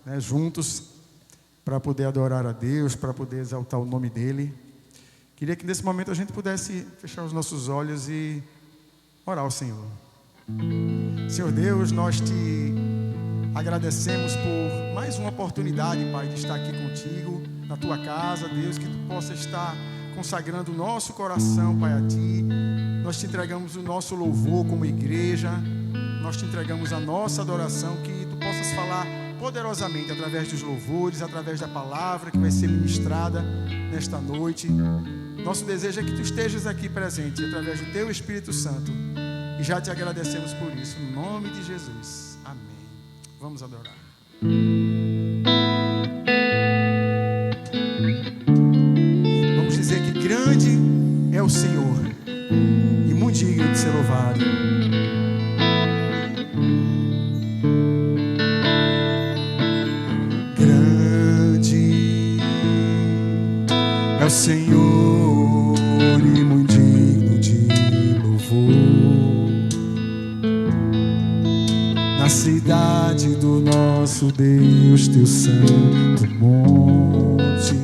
né, juntos para poder adorar a Deus, para poder exaltar o nome dEle. Queria que nesse momento a gente pudesse fechar os nossos olhos e orar ao Senhor. Senhor Deus, nós te agradecemos por mais uma oportunidade, Pai, de estar aqui contigo, na tua casa, Deus, que tu possa estar consagrando o nosso coração, Pai, a ti. Nós te entregamos o nosso louvor como igreja, nós te entregamos a nossa adoração, que tu possas falar poderosamente através dos louvores, através da palavra que vai ser ministrada nesta noite. Nosso desejo é que tu estejas aqui presente através do teu Espírito Santo, e já te agradecemos por isso, no nome de Jesus. Amém. Vamos adorar. Vamos dizer que grande é o Senhor e muito digno de ser louvado. Grande é o Senhor e muito digno de louvor. Na cidade do nosso Deus, teu santo monte,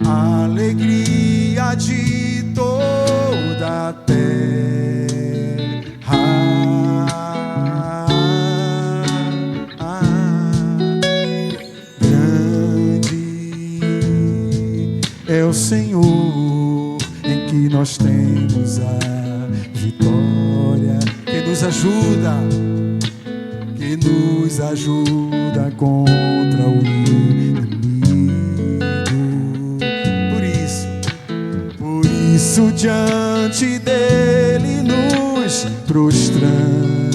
alegria de toda a terra. Grande é o Senhor em que nós temos a vitória, que nos ajuda contra o inimigo. Por isso diante dele nos prostramos.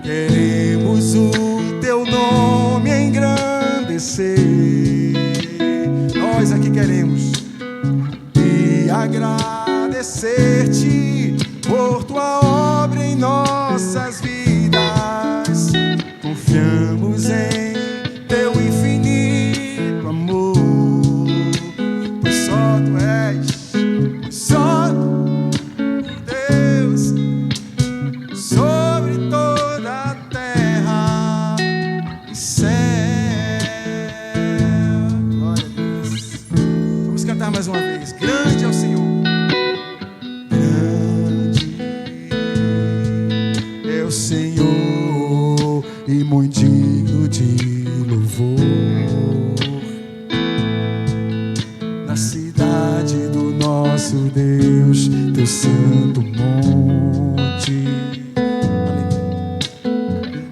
Queremos o teu nome engrandecer. Nós aqui queremos e agradecer-te por tua obra em nossas vidas. Confiamos em teu infinito amor, pois só tu és, só Deus, sobre toda a terra e céu. Glória a Deus. Vamos cantar mais uma vez. Grande é o Senhor. Senhor e muito digno de louvor. Na cidade do nosso Deus, teu santo monte,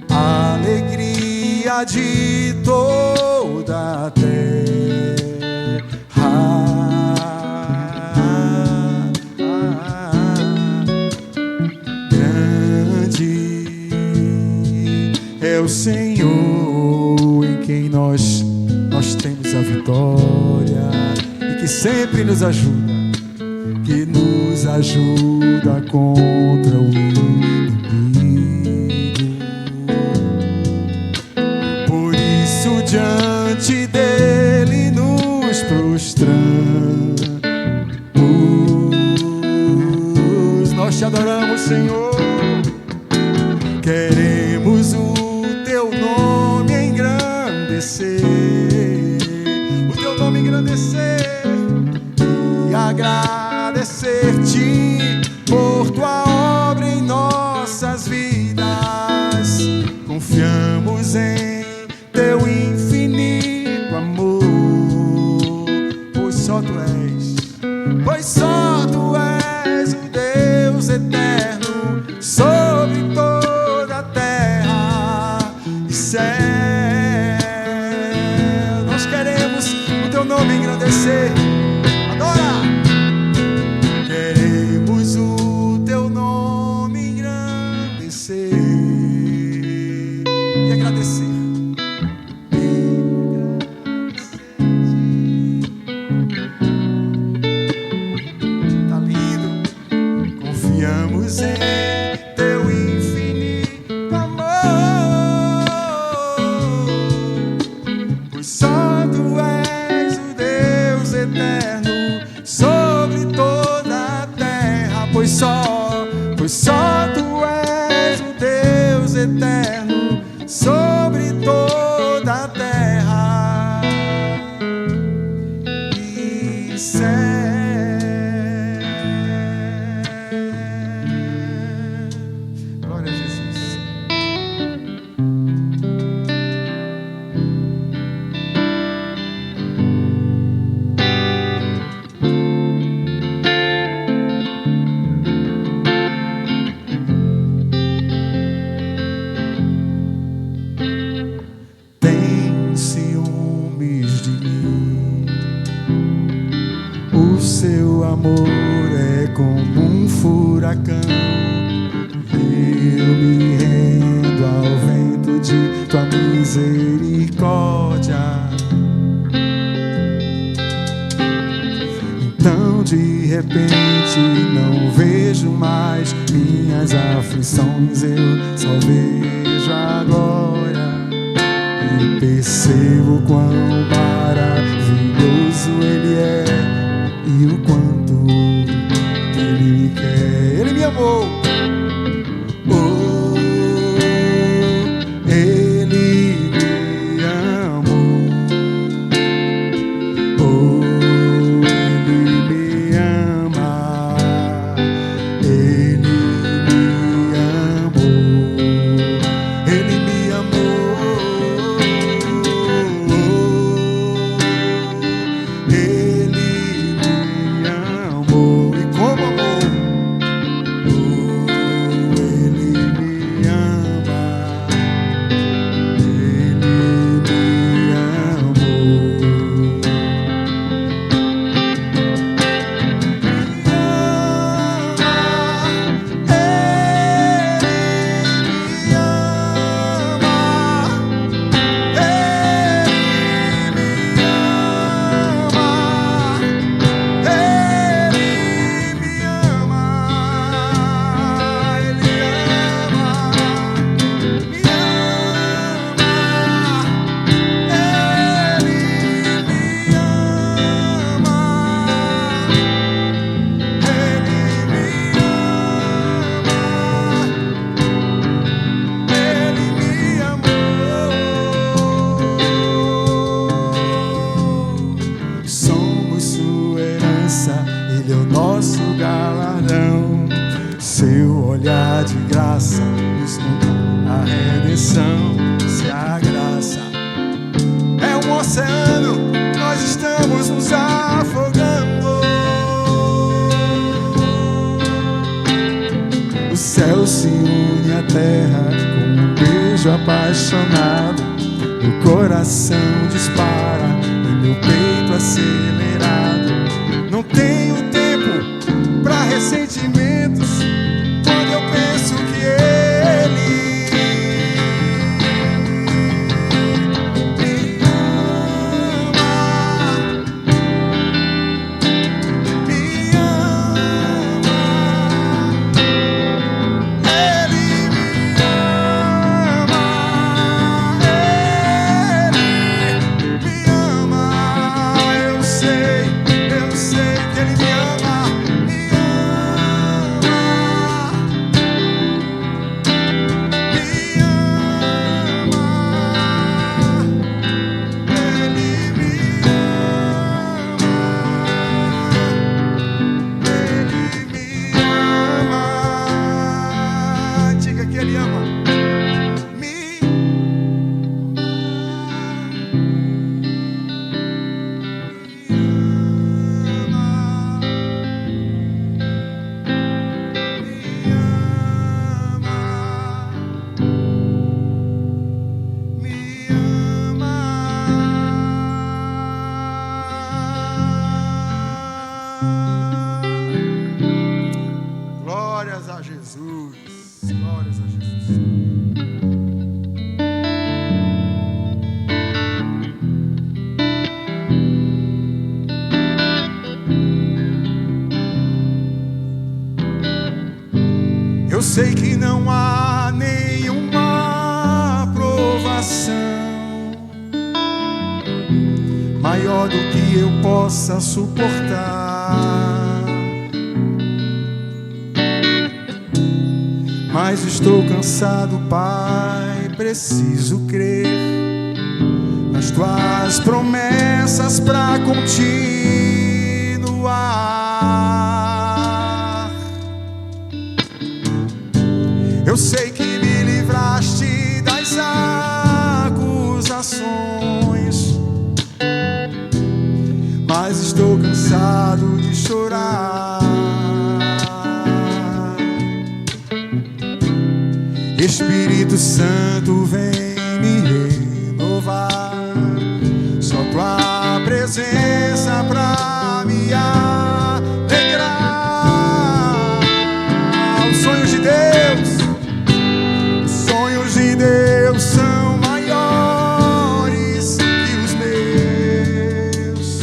alegria de toda a terra. É o Senhor em quem nós temos a vitória e que sempre nos ajuda, contra o inimigo. Por isso diante dele nos prostramos. Nós te adoramos, Senhor. Queremos o teu nome engrandecer, e agradecer-te por tua obra em nossas vidas. Confiamos em teu infinito amor, pois só tu és o Deus eterno sobre toda a terra e céu. Nós queremos o teu nome engrandecer. Adora! Queremos o teu nome engrandecer e agradecer. Tá lindo. Confiamos em teu infinito amor, pois só tu és o Deus eterno sobre toda a terra. pois só Tu és o Deus eterno sobre toda a terra e céu. Glória a Jesus. Tem ciúmes de mim, o seu amor é como um furacão. Eu me rendo ao vento de tua misericórdia. Então de repente não vejo mais minhas aflições, eu só vejo a glória e percebo quão maravilhoso Ele é e o quanto Ele me quer. Ele me amou. Oh, Ele me amou. Oh, Ele me ama. Ele me amou. Ele me amou. Ele me amou. E como amou? Ele me ama. Ele me amou. Somos sua herança, Ele é o nosso galardão. Seu olhar de graça nos conta a redenção. Se a graça é um oceano, nós estamos nos afogando. O céu se une à terra com um beijo apaixonado. Meu coração dispara e meu peito acelerado. Não tenho tempo pra ressentimentos quando eu penso que Ele me ama. Me ama. Ele me ama. Ele me ama. Eu sei que Ele me ama. Me ama. Me ama. Ele me ama. Diga que Ele ama. Me Glórias a Jesus. Glórias a Jesus. Eu sei que não há nenhuma provação maior do que eu possa suportar. mas estou cansado, Pai, preciso crer nas tuas promessas pra continuar. Eu sei que me livraste das acusações, mas estou cansado de chorar. Espírito Santo, vem me renovar. Só tua presença pra me alegrar. Os sonhos de Deus são maiores que os meus,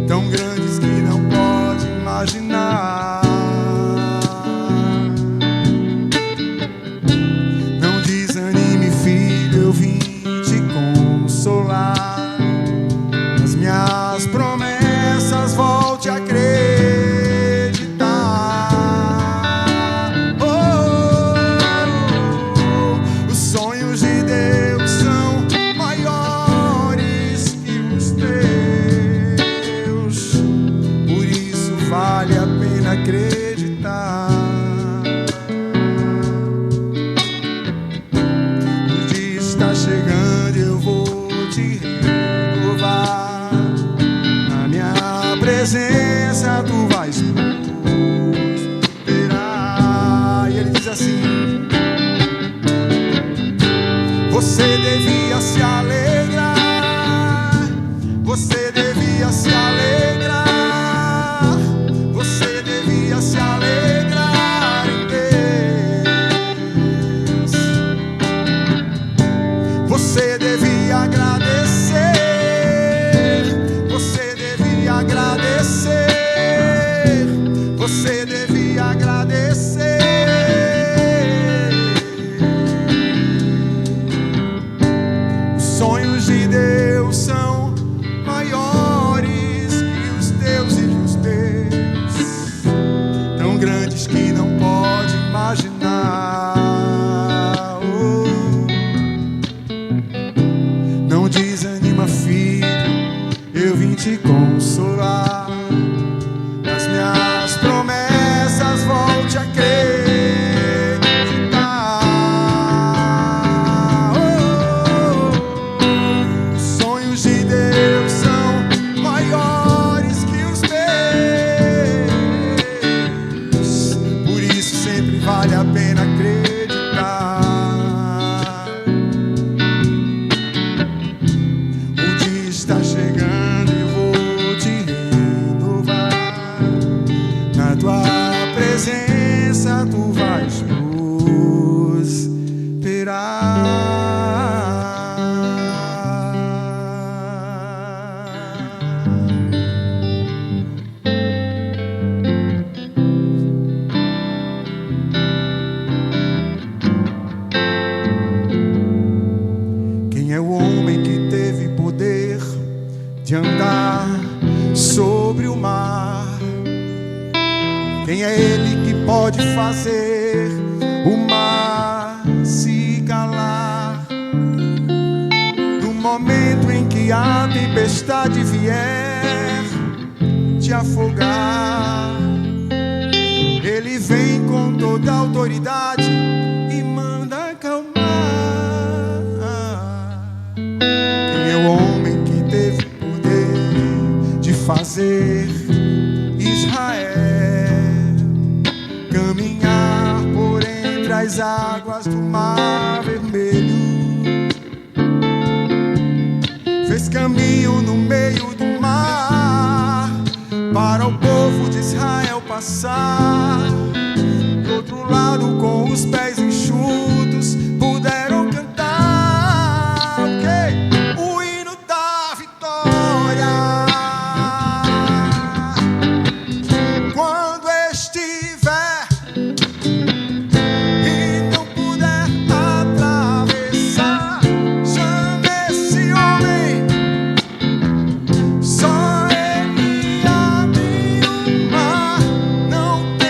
tão grandes que não pode imaginar. Não desanime, filho, eu vim te consolar. Nas minhas promessas volte a acreditar. Os sonhos de Deus são maiores que os teus, por isso vale a pena acreditar. O dia está chegando, eu vou te renovar. Na minha presença tu vais prosperar. E ele diz assim: você devia se alegrar, você devia se alegrar, você devia se alegrar em Deus. Você devia agradecer, você devia agradecer, você devia agradecer. Os sonhos de Deus são maiores que os teus e os meus, tão grandes que não pode imaginar. Não desanima, filho, eu vim te consolar. Nas minhas promessas volte a acreditar. Os sonhos de Deus são maiores que os meus, por isso sempre vale a pena acreditar. O dia está chegando e vou te renovar. Na tua presença tu vais prosperar. Quem é o homem que teve poder de andar sobre o mar? Quem é ele que pode fazer o mar se calar? No momento em que a tempestade vier te afogar, ele vem com toda a autoridade e manda acalmar. Quem é o homem que teve poder de fazer Israel caminhar por entre as águas do Mar Vermelho? Fez caminho no meio do mar para o povo de Israel passar. Do outro lado, com os pés enxutos, puderam cantar o hino da vitória. Quando estiver e não puder atravessar, chame esse homem. Só ele abre o mar, não tem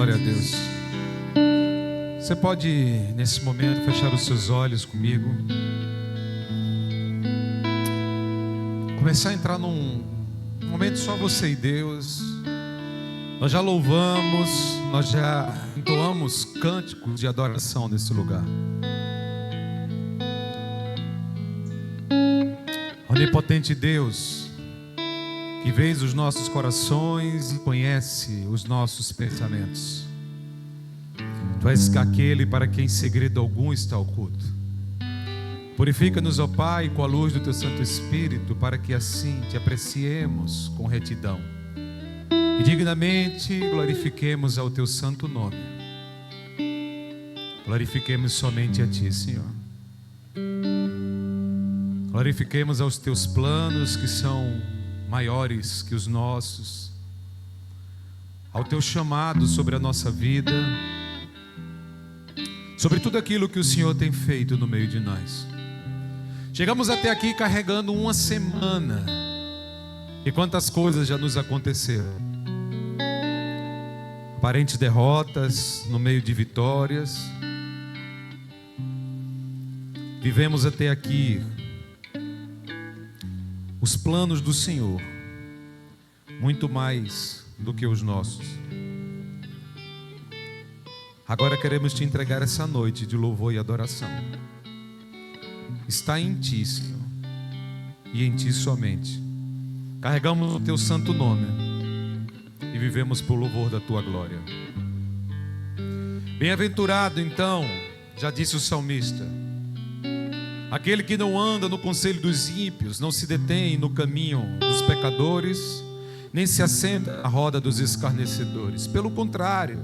Glória a Deus. Você pode, nesse momento, fechar os seus olhos comigo. Começar a entrar num momento só você e Deus. Nós já louvamos, nós já entoamos cânticos de adoração nesse lugar. Onipotente Deus, que vês os nossos corações e conhece os nossos pensamentos. Tu és aquele para quem segredo algum está oculto. Purifica-nos, ó Pai, com a luz do Teu Santo Espírito, para que assim Te apreciemos com retidão e dignamente glorifiquemos ao Teu santo nome. Glorifiquemos somente a Ti, Senhor. Glorifiquemos aos Teus planos que são maiores que os nossos, ao Teu chamado sobre a nossa vida, sobre tudo aquilo que o Senhor tem feito no meio de nós. Chegamos até aqui carregando uma semana, e quantas coisas já nos aconteceram. Aparentes derrotas no meio de vitórias. Vivemos até aqui os planos do Senhor, muito mais do que os nossos. Agora queremos Te entregar essa noite de louvor e adoração. Está em Ti, Senhor, e em Ti somente. Carregamos o Teu santo nome e vivemos por louvor da Tua glória. Bem-aventurado, então, já disse o salmista, aquele que não anda no conselho dos ímpios, não se detém no caminho dos pecadores, nem se assenta na roda dos escarnecedores. Pelo contrário,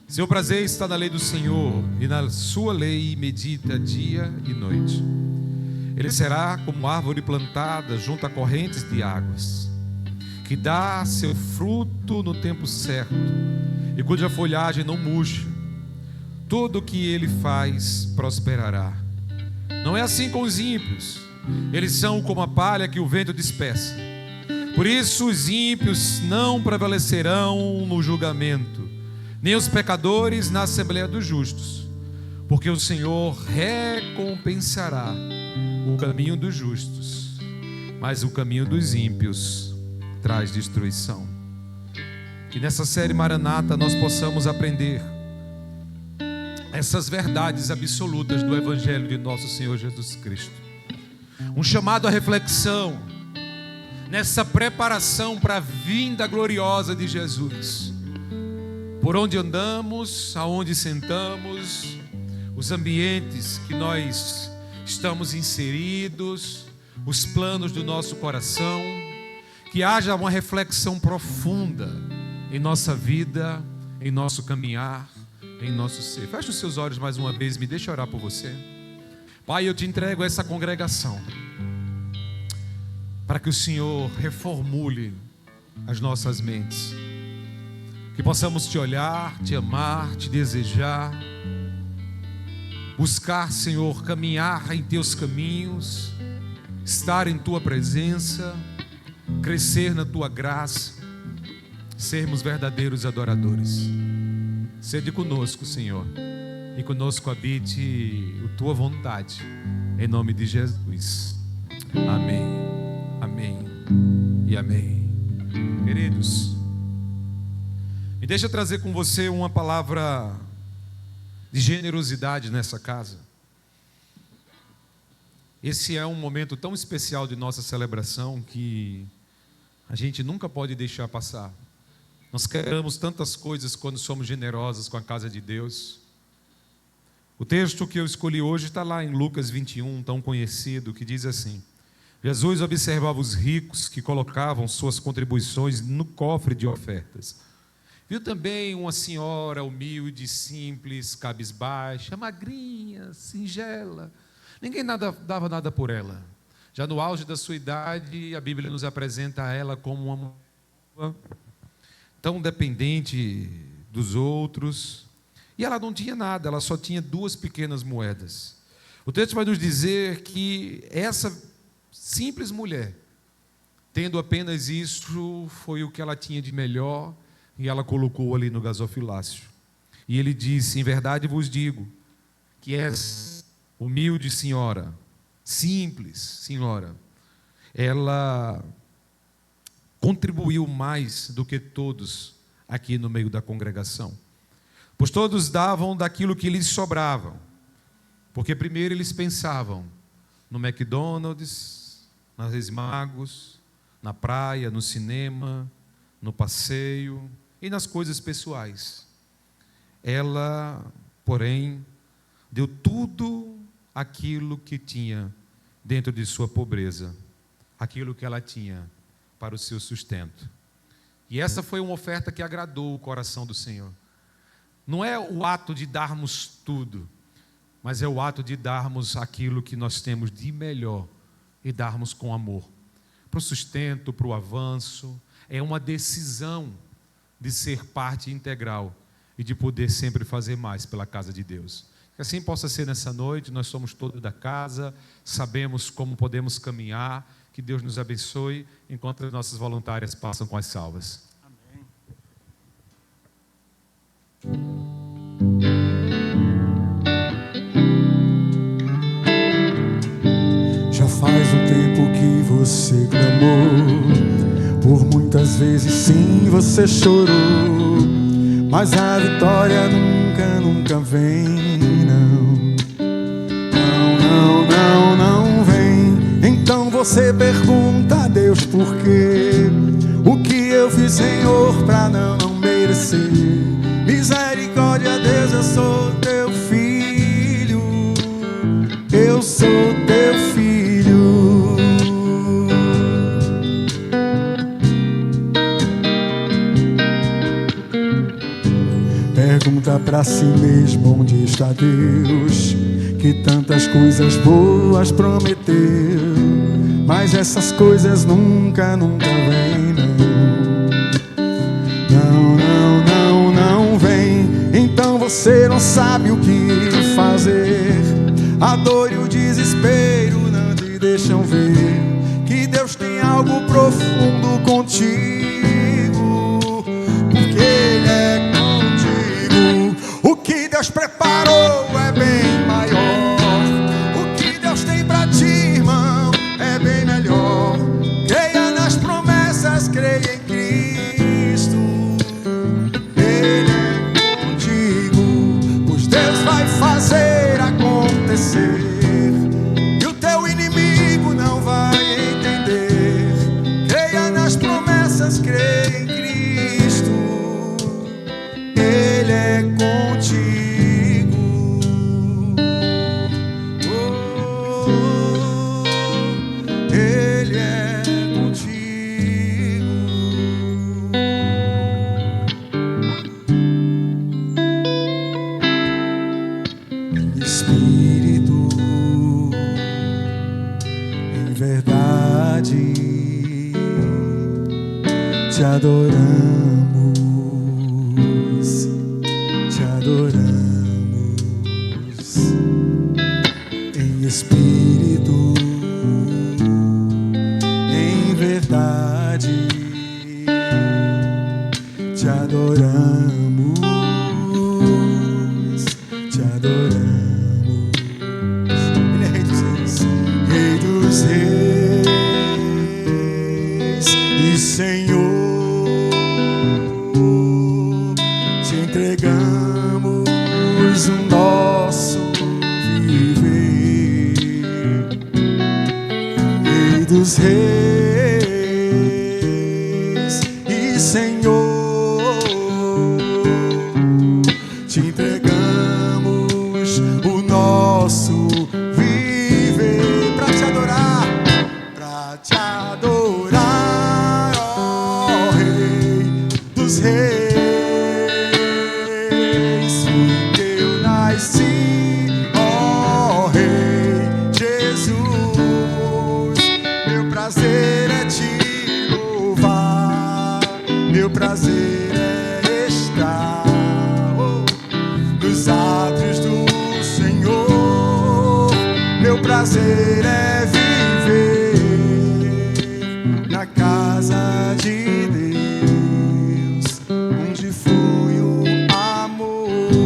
seu prazer está na lei do Senhor, e na sua lei medita dia e noite. Ele será como árvore plantada junto a correntes de águas, que dá seu fruto no tempo certo, e cuja folhagem não murcha. Tudo o que ele faz prosperará. Não é assim com os ímpios. Eles são como a palha que o vento dispersa. Por isso os ímpios não prevalecerão no julgamento, nem os pecadores na assembleia dos justos. Porque o Senhor recompensará o caminho dos justos, mas o caminho dos ímpios traz destruição. Que nessa série Maranata nós possamos aprender essas verdades absolutas do Evangelho de nosso Senhor Jesus Cristo. Um chamado à reflexão nessa preparação para a vinda gloriosa de Jesus. Por onde andamos, aonde sentamos, os ambientes que nós estamos inseridos, os planos do nosso coração, que haja uma reflexão profunda em nossa vida, em nosso caminhar, em nosso ser. Feche os seus olhos mais uma vez, me deixa orar por você. Pai, eu te entrego essa congregação, para que o Senhor reformule as nossas mentes, que possamos te olhar, te amar, te desejar, buscar, Senhor, caminhar em teus caminhos, estar em tua presença, crescer na tua graça, sermos verdadeiros adoradores. Sede conosco, Senhor, e conosco habite a tua vontade, em nome de Jesus. Amém, amém e amém. Queridos, me deixa trazer com você uma palavra de generosidade nessa casa. Esse é um momento tão especial de nossa celebração que a gente nunca pode deixar passar. Nós queremos tantas coisas quando somos generosos com a casa de Deus. O texto que eu escolhi hoje está lá em Lucas 21, tão conhecido, que diz assim: Jesus observava os ricos que colocavam suas contribuições no cofre de ofertas. Viu também uma senhora humilde, simples, cabisbaixa, magrinha, singela. Ninguém dava nada por ela. Já no auge da sua idade, a Bíblia nos apresenta ela como uma mulher tão dependente dos outros. E ela não tinha nada, ela só tinha 2 pequenas moedas. O texto vai nos dizer que essa simples mulher, tendo apenas isso, foi o que ela tinha de melhor, e ela colocou ali no gasofilácio. E ele disse: em verdade vos digo que és humilde senhora, simples senhora. Ela contribuiu mais do que todos aqui no meio da congregação, pois todos davam daquilo que lhes sobrava, porque primeiro eles pensavam no McDonald's, nas Esmagos, na praia, no cinema, no passeio e nas coisas pessoais. Ela, porém, deu tudo aquilo que tinha dentro de sua pobreza, aquilo que ela tinha para o seu sustento. E essa foi uma oferta que agradou o coração do Senhor. Não é o ato de darmos tudo, mas é o ato de darmos aquilo que nós temos de melhor e darmos com amor. Para o sustento, para o avanço, é uma decisão de ser parte integral e de poder sempre fazer mais pela casa de Deus. Que assim possa ser nessa noite. Nós somos todos da casa, sabemos como podemos caminhar. Que Deus nos abençoe enquanto as nossas voluntárias passam com as salvas. Já faz um tempo que você clamou, por muitas vezes sim você chorou, mas a vitória nunca vem, não vem. Então você pergunta a Deus por quê? O que eu fiz, Senhor, pra não merecer? Misericórdia, Deus, eu sou teu filho, eu sou teu filho. Pergunta pra si mesmo onde está Deus, que tantas coisas boas prometeu, mas essas coisas nunca vêm, não vem. Então você não sabe o que fazer, a dor e o desespero não te deixam ver que Deus tem algo profundo contigo, porque Ele é contigo. O que Deus preparou é bem maior, o que Deus tem pra ti, irmão, é bem melhor. Creia nas promessas, creia em Cristo, Ele é contigo, pois Deus vai fazer acontecer, e o teu inimigo não vai entender. Creia nas promessas, creia em Cristo, Ele é contigo. Ele é contigo. Espírito, em verdade te adoramos, te adoramos. Em espírito, em verdade te adoramos, te adoramos. Ele é Rei dos Reis, Rei dos Reis e Senhor. Te entregamos o nosso viver, Rei dos Reis e Senhor. Te entregamos o nosso viver pra te adorar, ó Rei dos Reis. Fui que eu nasci, ó Rei Jesus. Meu prazer é te louvar, meu prazer é estar nos átrios do Senhor. Meu prazer é viver na casa de Deus, onde flui o amor.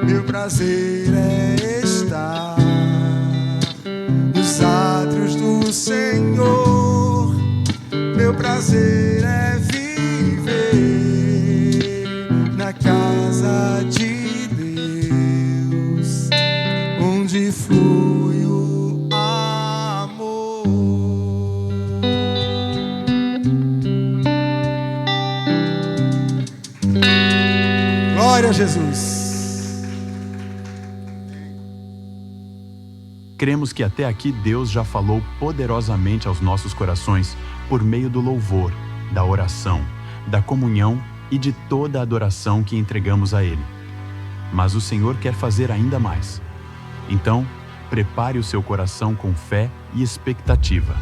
Meu prazer é estar nos átrios do Senhor. Meu prazer é viver na casa de Deus, onde flui o amor. Glória a Jesus. Cremos que até aqui Deus já falou poderosamente aos nossos corações por meio do louvor, da oração, da comunhão e de toda a adoração que entregamos a Ele. Mas o Senhor quer fazer ainda mais. Então, prepare o seu coração com fé e expectativa.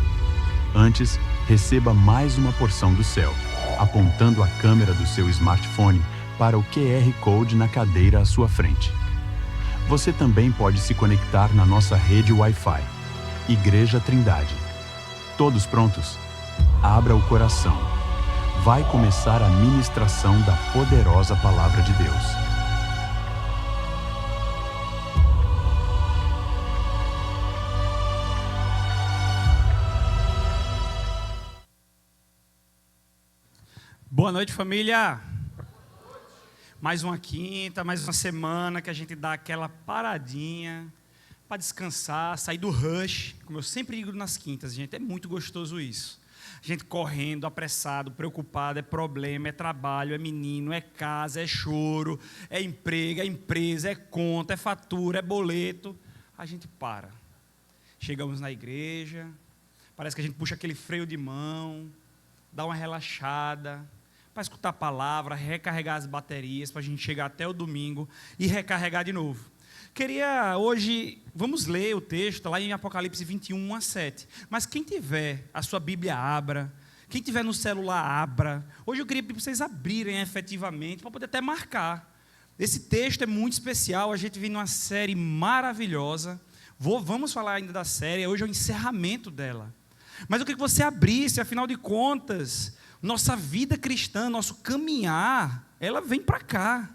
Antes, receba mais uma porção do céu, apontando a câmera do seu smartphone para o QR Code na cadeira à sua frente. Você também pode se conectar na nossa rede Wi-Fi. Igreja Trindade. Todos prontos? Abra o coração. Vai começar a ministração da poderosa Palavra de Deus. Boa noite, família. Mais uma quinta, mais uma semana que a gente dá aquela paradinha para descansar, sair do rush, como eu sempre digo nas quintas, gente, é muito gostoso isso. A gente correndo, apressado, preocupado, é problema, é trabalho, é menino, é casa, é choro, é emprego, é empresa, é conta, é fatura, é boleto. A gente para. Chegamos na igreja, parece que a gente puxa aquele freio de mão, dá uma relaxada, para escutar a palavra, recarregar as baterias, para a gente chegar até o domingo e recarregar de novo. Queria hoje, vamos ler o texto lá em Apocalipse 21, 1 a 7. Mas quem tiver a sua Bíblia, abra. Quem tiver no celular, abra. Hoje eu queria pedir para vocês abrirem efetivamente, para poder até marcar. Esse texto é muito especial, a gente vem numa série maravilhosa. Vamos falar ainda da série, hoje é o encerramento dela. Mas eu queria que você abrisse, afinal de contas, nossa vida cristã, nosso caminhar, ela vem para cá.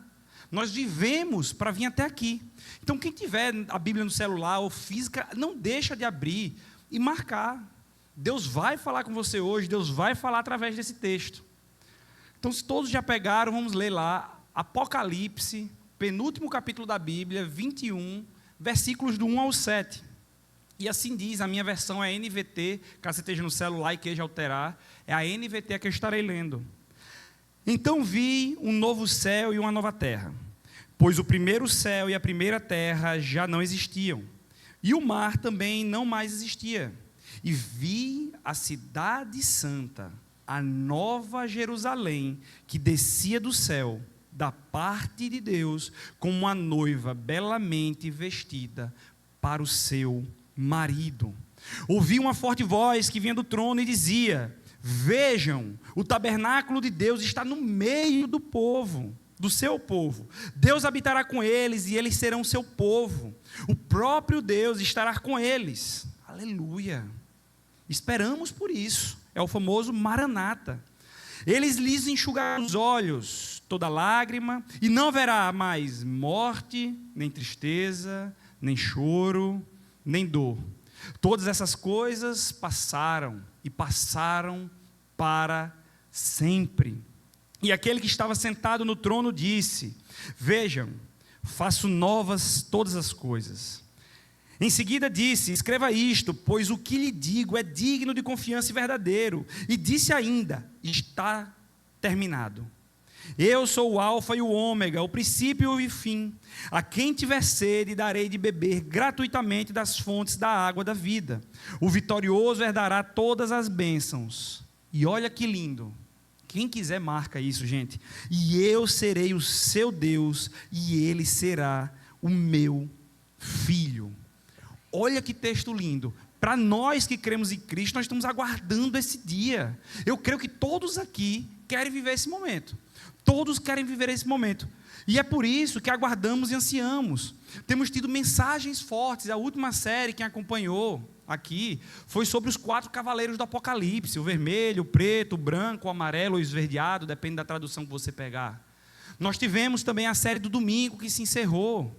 Nós vivemos para vir até aqui. Então, quem tiver a Bíblia no celular ou física, não deixa de abrir e marcar. Deus vai falar com você hoje, Deus vai falar através desse texto. Então, se todos já pegaram, vamos ler lá, Apocalipse, penúltimo capítulo da Bíblia, 21, versículos do 1 ao 7. E assim diz, a minha versão é NVT, caso você esteja no celular e queja alterar, é a NVT que eu estarei lendo. Então vi um novo céu e uma nova terra, pois o primeiro céu e a primeira terra já não existiam, e o mar também não mais existia. E vi a cidade santa, a nova Jerusalém, que descia do céu, da parte de Deus, como uma noiva belamente vestida para o seu marido. Ouvi uma forte voz que vinha do trono e dizia: vejam, o tabernáculo de Deus está no meio do povo, do seu povo. Deus habitará com eles e eles serão seu povo. O próprio Deus estará com eles. Aleluia. Esperamos por isso. É o famoso Maranata. Eles lhes enxugarão os olhos, toda lágrima, e não haverá mais morte, nem tristeza, nem choro, nem dor. Todas essas coisas passaram e passaram para sempre. E aquele que estava sentado no trono disse: vejam, faço novas todas as coisas. Em seguida disse: escreva isto, pois o que lhe digo é digno de confiança e verdadeiro. E disse ainda: está terminado. Eu sou o alfa e o ômega, o princípio e o fim. A quem tiver sede, darei de beber gratuitamente das fontes da água da vida. O vitorioso herdará todas as bênçãos. E olha que lindo. Quem quiser marca isso, gente. E eu serei o seu Deus, e ele será o meu filho. Olha que texto lindo. Para nós que cremos em Cristo, nós estamos aguardando esse dia. Eu creio que todos aqui querem viver esse momento. Todos querem viver esse momento. E é por isso que aguardamos e ansiamos. Temos tido mensagens fortes. A última série, quem acompanhou aqui, foi sobre os 4 cavaleiros do Apocalipse. O vermelho, o preto, o branco, o amarelo, o esverdeado, depende da tradução que você pegar. Nós tivemos também a série do domingo que se encerrou.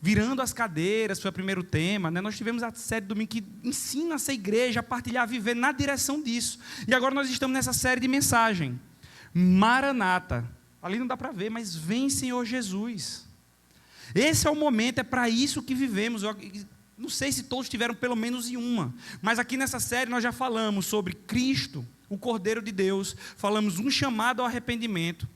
Virando as cadeiras, foi o primeiro tema, né? Nós tivemos a série do domingo que ensina essa igreja a partilhar, a viver na direção disso. E agora nós estamos nessa série de mensagem. Maranata. Ali não dá para ver, mas vem Senhor Jesus. Esse é o momento, é para isso que vivemos. Eu não sei se todos tiveram pelo menos em uma, mas aqui nessa série nós já falamos sobre Cristo, o Cordeiro de Deus, falamos um chamado ao arrependimento.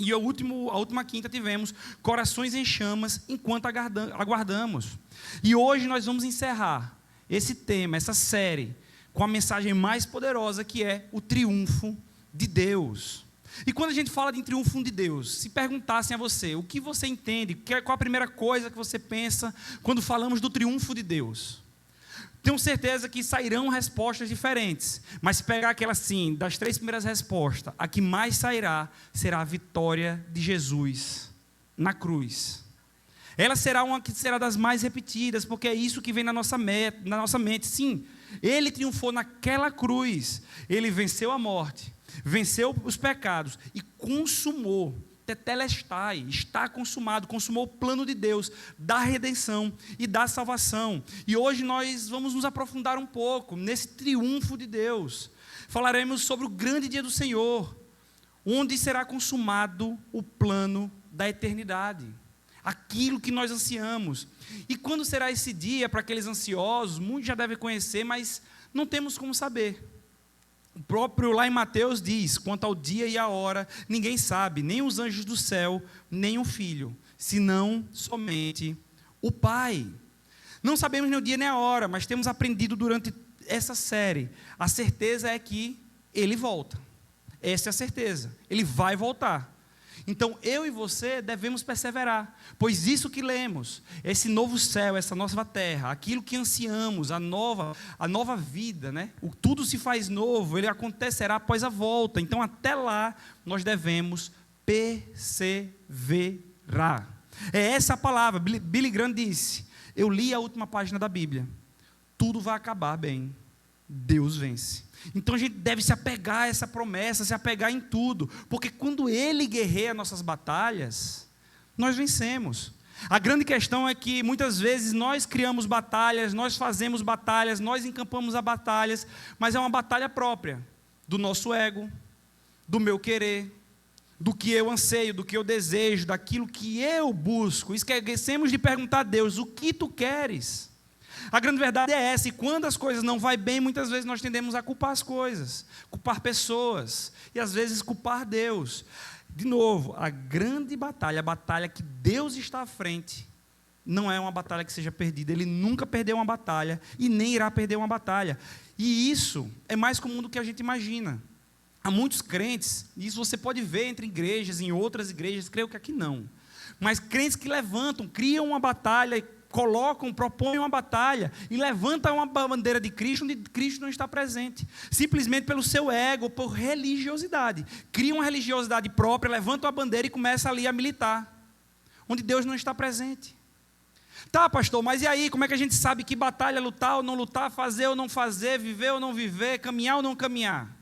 E a última quinta tivemos corações em chamas enquanto aguardamos. E hoje nós vamos encerrar esse tema, essa série, com a mensagem mais poderosa que é o triunfo de Deus. E quando a gente fala de triunfo de Deus, se perguntassem a você, o que você entende, qual a primeira coisa que você pensa quando falamos do triunfo de Deus? Tenho certeza que sairão respostas diferentes, mas se pegar aquela assim, das 3 primeiras respostas, a que mais sairá será a vitória de Jesus na cruz. Ela será uma que será das mais repetidas, porque é isso que vem na nossa mente. Sim, Ele triunfou naquela cruz, Ele venceu a morte, venceu os pecados e consumou. Tetelestai, está consumado, consumou o plano de Deus, da redenção e da salvação. E hoje nós vamos nos aprofundar um pouco nesse triunfo de Deus. Falaremos sobre o grande dia do Senhor, onde será consumado o plano da eternidade, aquilo que nós ansiamos. E quando será esse dia, para aqueles ansiosos, muitos já devem conhecer, mas não temos como saber. O próprio lá em Mateus diz, quanto ao dia e a hora, ninguém sabe, nem os anjos do céu, nem o Filho, senão somente o Pai. Não sabemos nem o dia nem a hora, mas temos aprendido durante essa série. A certeza é que Ele volta. Essa é a certeza, Ele vai voltar. Então eu e você devemos perseverar, pois isso que lemos, esse novo céu, essa nova terra, aquilo que ansiamos, a nova vida, né? Tudo se faz novo, ele acontecerá após a volta. Então até lá nós devemos perseverar. É essa a palavra. Billy Graham disse, eu li a última página da Bíblia, tudo vai acabar bem, Deus vence. Então a gente deve se apegar a essa promessa, se apegar em tudo, porque quando Ele guerreia nossas batalhas, nós vencemos. A grande questão é que muitas vezes nós criamos batalhas, nós fazemos batalhas, nós encampamos as batalhas, mas é uma batalha própria, do nosso ego, do meu querer, do que eu anseio, do que eu desejo, daquilo que eu busco. Esquecemos de perguntar a Deus, o que tu queres? A grande verdade é essa, e quando as coisas não vão bem, muitas vezes nós tendemos a culpar as coisas, culpar pessoas, e às vezes culpar Deus. De novo, a grande batalha, a batalha que Deus está à frente, não é uma batalha que seja perdida. Ele nunca perdeu uma batalha, e nem irá perder uma batalha. E isso é mais comum do que a gente imagina. Há muitos crentes, e isso você pode ver entre igrejas, em outras igrejas, creio que aqui não, mas crentes que levantam, criam uma batalha, propõem uma batalha e levantam uma bandeira de Cristo onde Cristo não está presente, simplesmente pelo seu ego, por religiosidade. Criam uma religiosidade própria, levantam a bandeira e começam ali a militar, onde Deus não está presente. Tá, pastor, mas e aí, como é que a gente sabe que batalha lutar ou não lutar, fazer ou não fazer, viver ou não viver, caminhar ou não caminhar?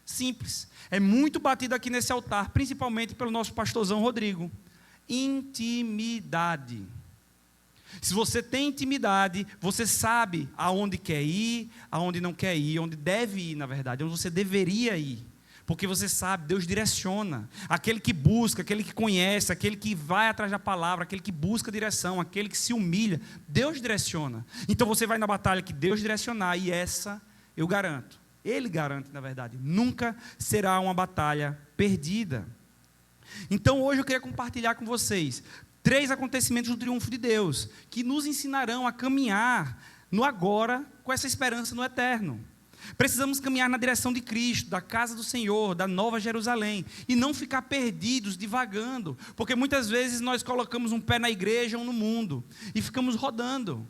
Simples, é muito batido aqui nesse altar, principalmente pelo nosso pastorzão Rodrigo. Intimidade. Se você tem intimidade, você sabe aonde quer ir, aonde não quer ir, onde deve ir, na verdade, onde você deveria ir. Porque você sabe, Deus direciona. Aquele que busca, aquele que conhece, aquele que vai atrás da palavra, aquele que busca direção, aquele que se humilha, Deus direciona. Então você vai na batalha que Deus direcionar, e essa eu garanto, Ele garante, na verdade, nunca será uma batalha perdida. Então hoje eu queria compartilhar com vocês 3 acontecimentos do triunfo de Deus, que nos ensinarão a caminhar no agora, com essa esperança no eterno. Precisamos caminhar na direção de Cristo, da casa do Senhor, da Nova Jerusalém, e não ficar perdidos, divagando, porque muitas vezes nós colocamos um pé na igreja ou no mundo, e ficamos rodando.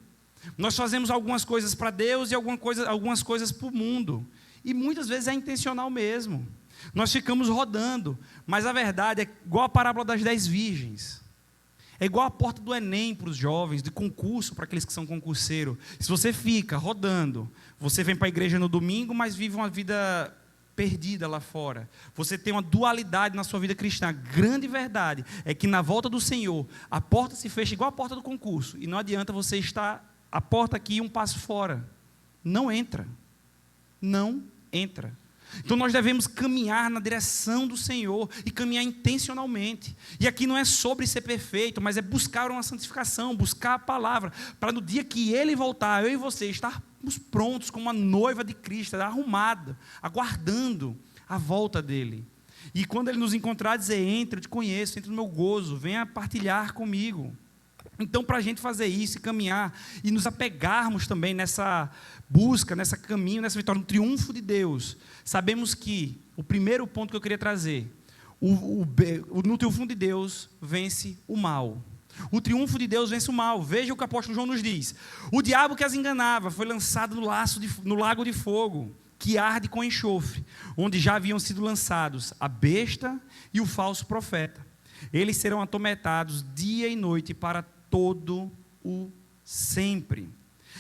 Nós fazemos algumas coisas para Deus e algumas coisas para o mundo, e muitas vezes é intencional mesmo. Nós ficamos rodando, mas a verdade é igual a parábola das 10 virgens. É igual a porta do Enem para os jovens, de concurso para aqueles que são concurseiros. Se você fica rodando, você vem para a igreja no domingo, mas vive uma vida perdida lá fora. Você tem uma dualidade na sua vida cristã. A grande verdade é que na volta do Senhor, a porta se fecha igual a porta do concurso. E não adianta você estar a porta aqui e um passo fora. Não entra. Não entra. Então nós devemos caminhar na direção do Senhor e caminhar intencionalmente. E aqui não é sobre ser perfeito, mas é buscar uma santificação, buscar a palavra, para no dia que Ele voltar, eu e você estarmos prontos como uma noiva de Cristo, arrumada, aguardando a volta dEle. E quando Ele nos encontrar, dizer: entra, eu te conheço, entra no meu gozo, venha partilhar comigo. Então, para a gente fazer isso e caminhar e nos apegarmos também nessa busca, nesse caminho, nessa vitória, no triunfo de Deus, sabemos que o primeiro ponto que eu queria trazer, no triunfo de Deus vence o mal. O triunfo de Deus vence o mal. Veja o que o apóstolo João nos diz: o diabo que as enganava foi lançado no lago de fogo, que arde com enxofre, onde já haviam sido lançados a besta e o falso profeta. Eles serão atormentados dia e noite para todo o sempre.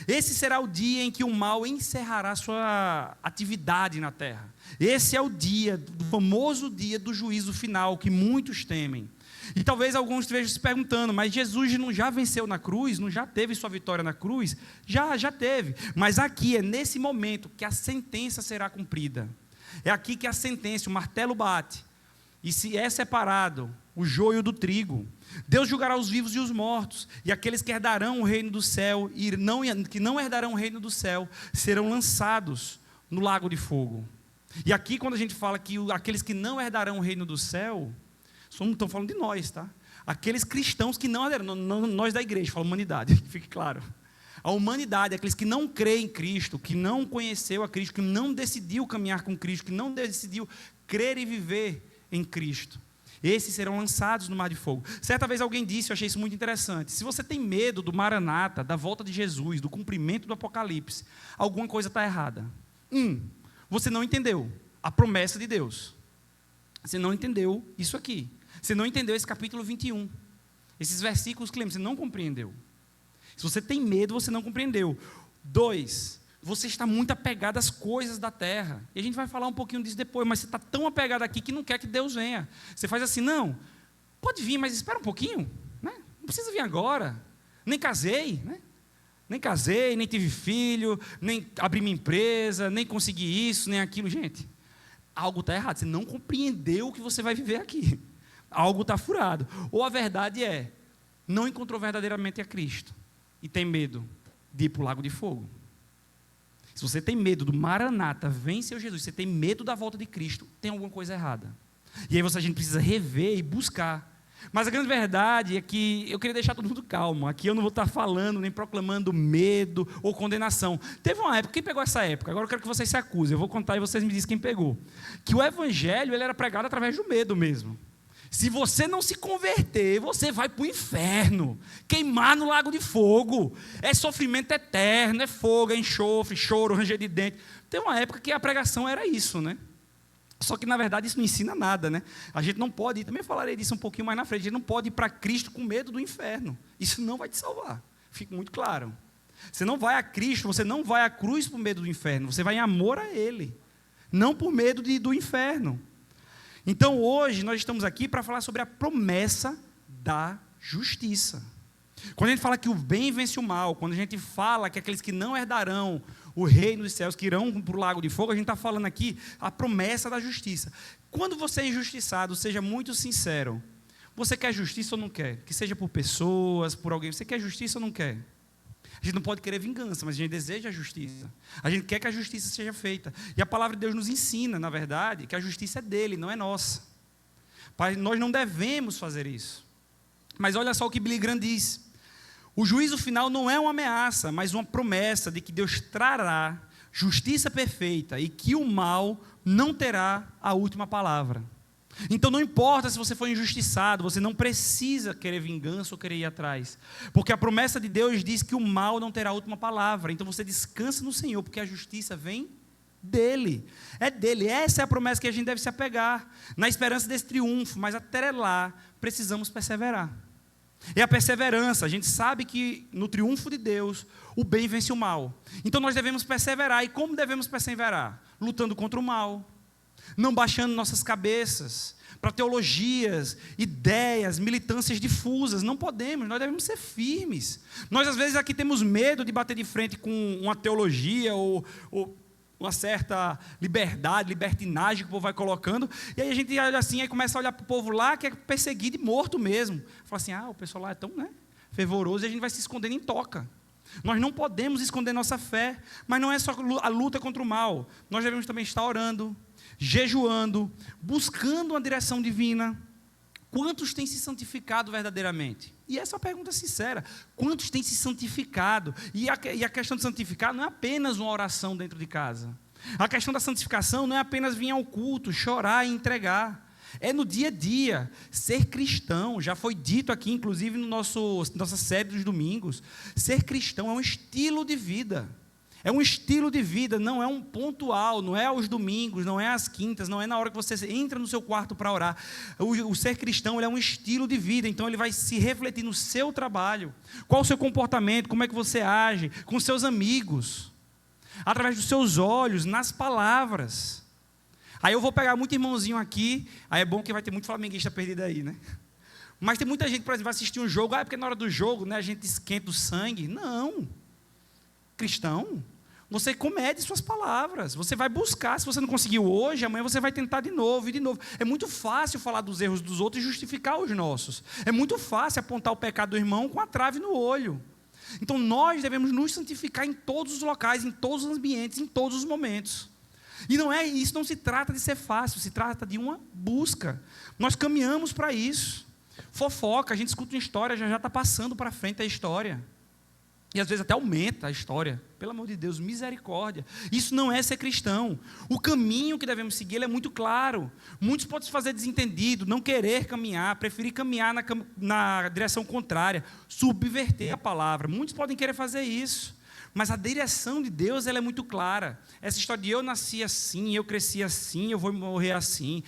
Esse será o dia em que o mal encerrará sua atividade na terra. Esse é o dia, o famoso dia do juízo final, que muitos temem. E talvez alguns estejam se perguntando: mas Jesus não já venceu na cruz? Não já teve sua vitória na cruz? Já teve. Mas aqui é nesse momento que a sentença será cumprida. É aqui que a sentença, o martelo bate. E se é separado o joio do trigo, Deus julgará os vivos e os mortos, e aqueles que herdarão o reino do céu e que não herdarão o reino do céu serão lançados no lago de fogo. E aqui, quando a gente fala que aqueles que não herdarão o reino do céu, não estão falando de nós, tá? Aqueles cristãos que não herdarão, não nós da igreja, fala humanidade, que fique claro. A humanidade, aqueles que não creem em Cristo, que não conheceu a Cristo, que não decidiu caminhar com Cristo, que não decidiu crer e viver em Cristo, esses serão lançados no mar de fogo. Certa vez alguém disse, eu achei isso muito interessante: se você tem medo do Maranata, da volta de Jesus, do cumprimento do Apocalipse, alguma coisa está errada. Você não entendeu a promessa de Deus. Você não entendeu isso aqui. Você não entendeu esse capítulo 21. Esses versículos que lemos, você não compreendeu. Se você tem medo, você não compreendeu. 2, você está muito apegado às coisas da terra. E a gente vai falar um pouquinho disso depois, mas você está tão apegado aqui que não quer que Deus venha. Você faz assim: não, pode vir, mas espera um pouquinho, né? Não precisa vir agora. Nem casei, né? Nem casei, nem tive filho, nem abri minha empresa, nem consegui isso, nem aquilo. Gente, algo está errado. Você não compreendeu o que você vai viver aqui. Algo está furado. Ou a verdade é, não encontrou verdadeiramente a Cristo e tem medo de ir para o lago de fogo. Se você tem medo do Maranata, venceu Jesus, você tem medo da volta de Cristo, tem alguma coisa errada. E aí a gente precisa rever e buscar. Mas a grande verdade é que eu queria deixar todo mundo calmo. Aqui eu não vou estar falando, nem proclamando medo ou condenação. Teve uma época, quem pegou essa época? Agora eu quero que vocês se acusem, eu vou contar e vocês me dizem quem pegou. Que o evangelho ele era pregado através do medo mesmo. Se você não se converter, você vai para o inferno, queimar no lago de fogo, é sofrimento eterno, é fogo, é enxofre, choro, ranger de dente. Tem uma época que a pregação era isso, né? Só que na verdade isso não ensina nada, né? A gente não pode, também falarei disso um pouquinho mais na frente, a gente não pode ir para Cristo com medo do inferno, isso não vai te salvar, fique muito claro. Você não vai a Cristo, você não vai à cruz por medo do inferno, você vai em amor a Ele, não por medo do inferno. Então hoje nós estamos aqui para falar sobre a promessa da justiça. Quando a gente fala que o bem vence o mal, quando a gente fala que aqueles que não herdarão o reino dos céus, que irão para o lago de fogo, a gente está falando aqui a promessa da justiça. Quando você é injustiçado, seja muito sincero, você quer justiça ou não quer? Que seja por pessoas, por alguém, você quer justiça ou não quer? A gente não pode querer vingança, mas a gente deseja a justiça. A gente quer que a justiça seja feita. E a palavra de Deus nos ensina, na verdade, que a justiça é dele, não é nossa. Nós não devemos fazer isso. Mas olha só o que Billy Graham diz. O juízo final não é uma ameaça, mas uma promessa de que Deus trará justiça perfeita e que o mal não terá a última palavra. Então não importa se você foi injustiçado, você não precisa querer vingança ou querer ir atrás, porque a promessa de Deus diz que o mal não terá a última palavra. Então você descansa no Senhor, porque a justiça vem dele, é dele. Essa é a promessa que a gente deve se apegar, na esperança desse triunfo, mas até lá precisamos perseverar. É a perseverança, a gente sabe que no triunfo de Deus o bem vence o mal, então nós devemos perseverar. E como devemos perseverar? Lutando contra o mal, não baixando nossas cabeças para teologias, ideias, militâncias difusas. Não podemos, nós devemos ser firmes. Nós às vezes aqui temos medo de bater de frente com uma teologia ou uma certa liberdade, libertinagem que o povo vai colocando, e aí a gente olha assim, aí começa a olhar para o povo lá que é perseguido e morto mesmo. Fala assim, o pessoal lá é tão fervoroso, e a gente vai se escondendo em toca. Nós não podemos esconder nossa fé, mas não é só a luta contra o mal. Nós devemos também estar orando, jejuando, buscando uma direção divina. Quantos têm se santificado verdadeiramente? E essa é uma pergunta sincera. Quantos têm se santificado? E a questão de santificar não é apenas uma oração dentro de casa. A questão da santificação não é apenas vir ao culto, chorar e entregar. É no dia a dia, ser cristão. Já foi dito aqui, inclusive, nossa série dos domingos. Ser cristão é um estilo de vida. É um estilo de vida, não é um pontual, não é aos domingos, não é às quintas, não é na hora que você entra no seu quarto para orar. O ser cristão ele é um estilo de vida, então ele vai se refletir no seu trabalho. Qual o seu comportamento, como é que você age com seus amigos, através dos seus olhos, nas palavras. Aí eu vou pegar muito irmãozinho aqui, aí é bom que vai ter muito flamenguista perdido aí, né? Mas tem muita gente, por exemplo, vai assistir um jogo, porque na hora do jogo a gente esquenta o sangue. Não. Cristão, você comede suas palavras, você vai buscar, se você não conseguiu hoje, amanhã você vai tentar de novo e de novo. É muito fácil falar dos erros dos outros e justificar os nossos. É muito fácil apontar o pecado do irmão com a trave no olho. Então nós devemos nos santificar em todos os locais, em todos os ambientes, em todos os momentos. E isso não se trata de ser fácil, se trata de uma busca. Nós caminhamos para isso. Fofoca, a gente escuta uma história, já está passando para frente a história. E às vezes até aumenta a história. Pelo amor de Deus, misericórdia. Isso não é ser cristão. O caminho que devemos seguir ele é muito claro. Muitos podem se fazer desentendido, não querer caminhar, preferir caminhar na direção contrária, subverter a palavra. Muitos podem querer fazer isso. Mas a direção de Deus ela é muito clara. Essa história de eu nasci assim, eu cresci assim, eu vou morrer assim.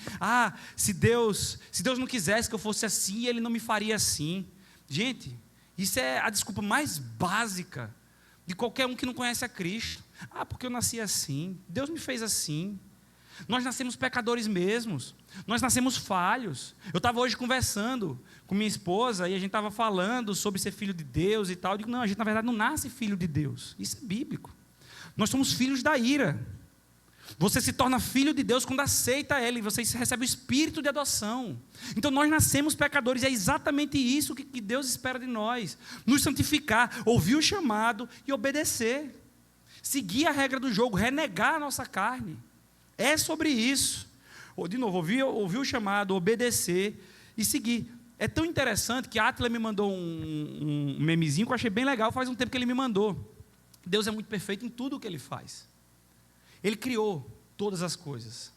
Se Deus não quisesse que eu fosse assim, Ele não me faria assim. Gente, isso é a desculpa mais básica de qualquer um que não conhece a Cristo. Porque eu nasci assim, Deus me fez assim. Nós nascemos pecadores mesmos, nós nascemos falhos. Eu estava hoje conversando com minha esposa e a gente estava falando sobre ser filho de Deus e tal. Eu digo, não, a gente na verdade não nasce filho de Deus. Isso é bíblico. Nós somos filhos da ira. Você se torna filho de Deus quando aceita Ele, você recebe o espírito de adoção. Então nós nascemos pecadores, e é exatamente isso que Deus espera de nós. Nos santificar, ouvir o chamado e obedecer. Seguir a regra do jogo, renegar a nossa carne. É sobre isso. De novo, ouvir o chamado, obedecer e seguir. É tão interessante que a Átila me mandou um memezinho que eu achei bem legal, faz um tempo que ele me mandou. Deus é muito perfeito em tudo o que Ele faz. Ele criou todas as coisas.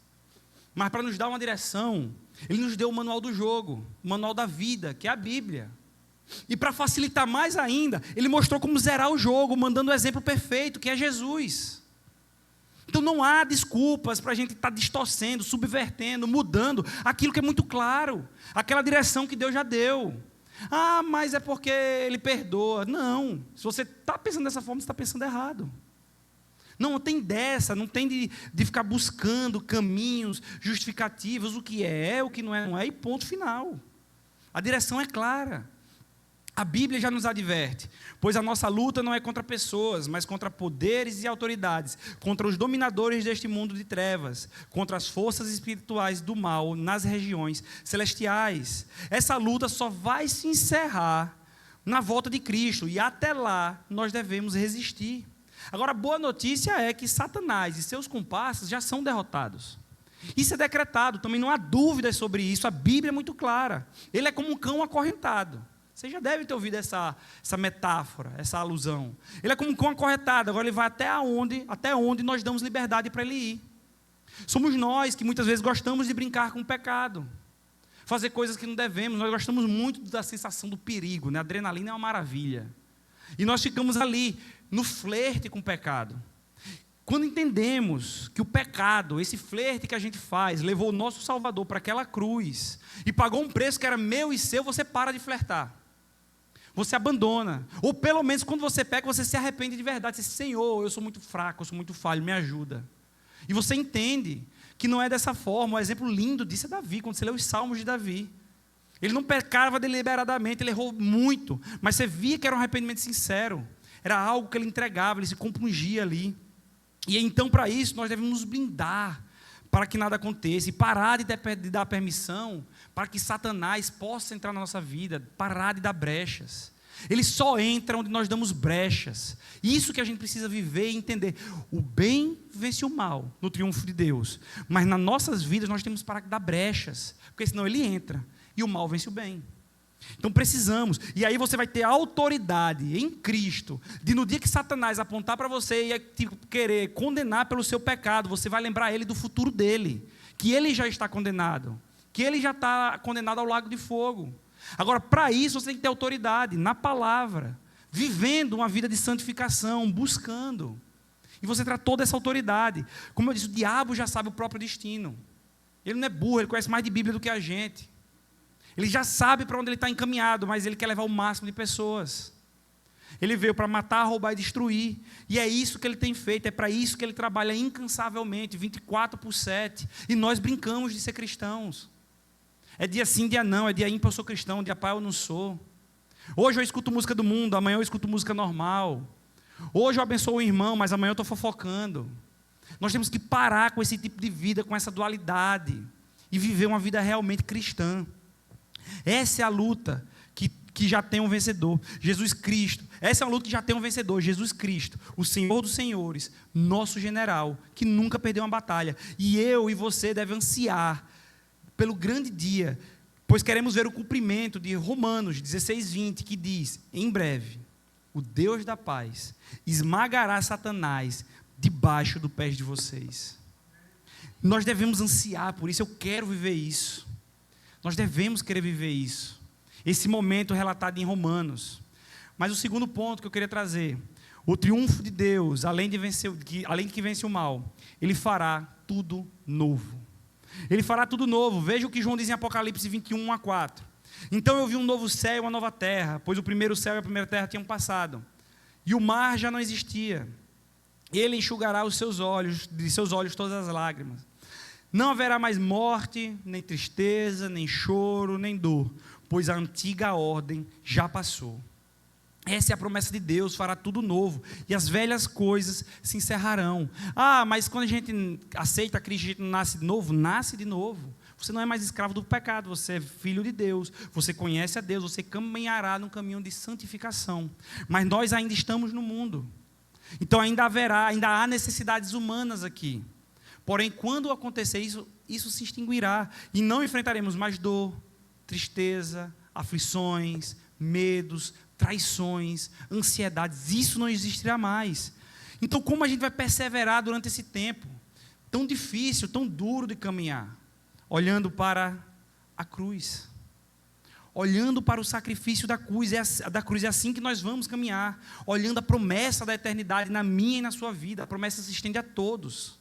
Mas para nos dar uma direção, Ele nos deu o manual do jogo, o manual da vida, que é a Bíblia. E para facilitar mais ainda, Ele mostrou como zerar o jogo, mandando o exemplo perfeito, que é Jesus. Então não há desculpas para a gente estar distorcendo, subvertendo, mudando aquilo que é muito claro, aquela direção que Deus já deu. Mas é porque Ele perdoa. Não, se você está pensando dessa forma, você está pensando errado. Não tem dessa, não tem de ficar buscando caminhos justificativos, o que é, o que não é, e ponto final. A direção é clara. A Bíblia já nos adverte, pois a nossa luta não é contra pessoas, mas contra poderes e autoridades, contra os dominadores deste mundo de trevas, contra as forças espirituais do mal nas regiões celestiais. Essa luta só vai se encerrar na volta de Cristo, e até lá nós devemos resistir. Agora, a boa notícia é que Satanás e seus comparsas já são derrotados. Isso é decretado, também não há dúvidas sobre isso, a Bíblia é muito clara. Ele é como um cão acorrentado. Você já deve ter ouvido essa metáfora, essa alusão. Ele é como um cão acorrentado, agora ele vai até onde nós damos liberdade para ele ir. Somos nós que muitas vezes gostamos de brincar com o pecado, fazer coisas que não devemos. Nós gostamos muito da sensação do perigo, né? A adrenalina é uma maravilha. E nós ficamos ali, no flerte com o pecado. Quando entendemos que o pecado, esse flerte que a gente faz, levou o nosso Salvador para aquela cruz e pagou um preço que era meu e seu, você para de flertar. Você abandona. Ou pelo menos quando você peca, você se arrepende de verdade. Você diz, Senhor, eu sou muito fraco, eu sou muito falho, me ajuda. E você entende que não é dessa forma. Um exemplo lindo disso é Davi, quando você lê os salmos de Davi. Ele não pecava deliberadamente, ele errou muito, mas você via que era um arrependimento sincero, era algo que ele entregava, ele se compungia ali. E então, para isso, nós devemos nos blindar, para que nada aconteça, e parar de dar permissão para que Satanás possa entrar na nossa vida, parar de dar brechas. Ele só entra onde nós damos brechas. Isso que a gente precisa viver e entender. O bem vence o mal no triunfo de Deus, mas nas nossas vidas nós temos que parar de dar brechas, porque senão ele entra e o mal vence o bem. Então precisamos, e aí você vai ter autoridade em Cristo, de no dia que Satanás apontar para você e te querer condenar pelo seu pecado, você vai lembrar ele do futuro dele, que ele já está condenado, que ele já está condenado ao lago de fogo. Agora, para isso você tem que ter autoridade na palavra, vivendo uma vida de santificação, buscando, e você terá toda essa autoridade. Como eu disse, o diabo já sabe o próprio destino, ele não é burro, ele conhece mais de Bíblia do que a gente. Ele já sabe para onde ele está encaminhado, mas ele quer levar o máximo de pessoas. Ele veio para matar, roubar e destruir. E é isso que ele tem feito, é para isso que ele trabalha incansavelmente, 24/7. E nós brincamos de ser cristãos. É dia sim, dia não, é dia ímpar eu sou cristão, dia pá eu não sou. Hoje eu escuto música do mundo, amanhã eu escuto música normal. Hoje eu abençoo o irmão, mas amanhã eu estou fofocando. Nós temos que parar com esse tipo de vida, com essa dualidade. E viver uma vida realmente cristã. Essa é a luta que já tem um vencedor, Jesus Cristo. Essa é uma luta que já tem um vencedor, Jesus Cristo, o Senhor dos senhores, nosso general, que nunca perdeu uma batalha. E eu e você devem ansiar pelo grande dia, pois queremos ver o cumprimento de Romanos 16:20, que diz: em breve, o Deus da paz esmagará Satanás debaixo dos pés de vocês. Nós devemos ansiar por isso, eu quero viver isso. Nós devemos querer viver isso. Esse momento relatado em Romanos. Mas o segundo ponto que eu queria trazer, o triunfo de Deus, além de que vence o mal, Ele fará tudo novo. Ele fará tudo novo. Veja o que João diz em Apocalipse 21:4. Então eu vi um novo céu e uma nova terra, pois o primeiro céu e a primeira terra tinham passado, e o mar já não existia. Ele enxugará de seus olhos todas as lágrimas. Não haverá mais morte, nem tristeza, nem choro, nem dor, pois a antiga ordem já passou. Essa é a promessa de Deus, fará tudo novo, e as velhas coisas se encerrarão. Mas quando a gente aceita a Cristo, a gente nasce de novo. Você não é mais escravo do pecado, você é filho de Deus, você conhece a Deus, você caminhará no caminho de santificação. Mas nós ainda estamos no mundo, então ainda há necessidades humanas aqui. Porém, quando acontecer isso se extinguirá, e não enfrentaremos mais dor, tristeza, aflições, medos, traições, ansiedades. Isso não existirá mais. Então, como a gente vai perseverar durante esse tempo tão difícil, tão duro de caminhar? Olhando para a cruz, olhando para o sacrifício da cruz. É assim que nós vamos caminhar, olhando a promessa da eternidade na minha e na sua vida. A promessa se estende a todos.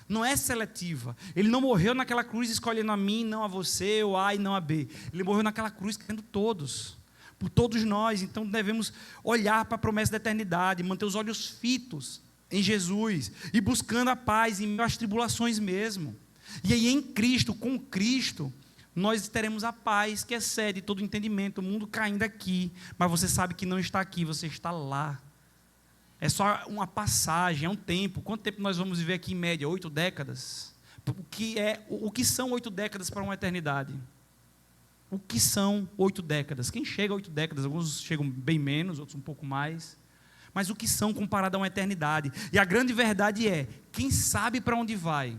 Não é seletiva. Ele não morreu naquela cruz escolhendo a mim, não a você, ou A e não a B. Ele morreu naquela cruz querendo todos, por todos nós. Então devemos olhar para a promessa da eternidade, manter os olhos fitos em Jesus e buscando a paz em meio às tribulações mesmo. E aí em Cristo, com Cristo, nós teremos a paz que excede todo entendimento. O mundo caindo aqui, mas você sabe que não está aqui, você está lá. É só uma passagem, é um tempo. Quanto tempo nós vamos viver aqui em média? 8 décadas? O que são 8 décadas para uma eternidade? O que são 8 décadas? Quem chega a 8 décadas? Alguns chegam bem menos, outros um pouco mais. Mas o que são comparado a uma eternidade? E a grande verdade é, quem sabe para onde vai,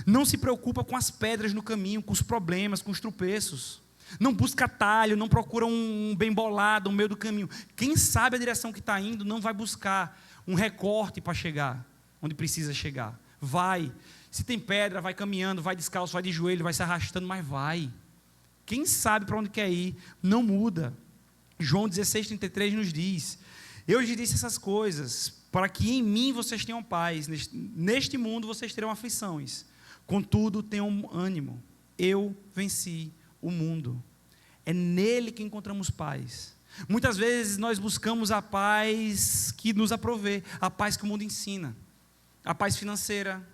não se preocupa com as pedras no caminho, com os problemas, com os tropeços. Não busca atalho, não procura um bem bolado no meio do caminho. Quem sabe a direção que está indo não vai buscar um recorte para chegar onde precisa chegar. Vai. Se tem pedra, vai caminhando, vai descalço, vai de joelho, vai se arrastando, mas vai. Quem sabe para onde quer ir, não muda. João 16:33 nos diz: eu lhes disse essas coisas, para que em mim vocês tenham paz. Neste mundo vocês terão aflições. Contudo, tenham ânimo. Eu venci o mundo. É nele que encontramos paz. Muitas vezes nós buscamos a paz que nos aprovê, a paz que o mundo ensina, a paz financeira,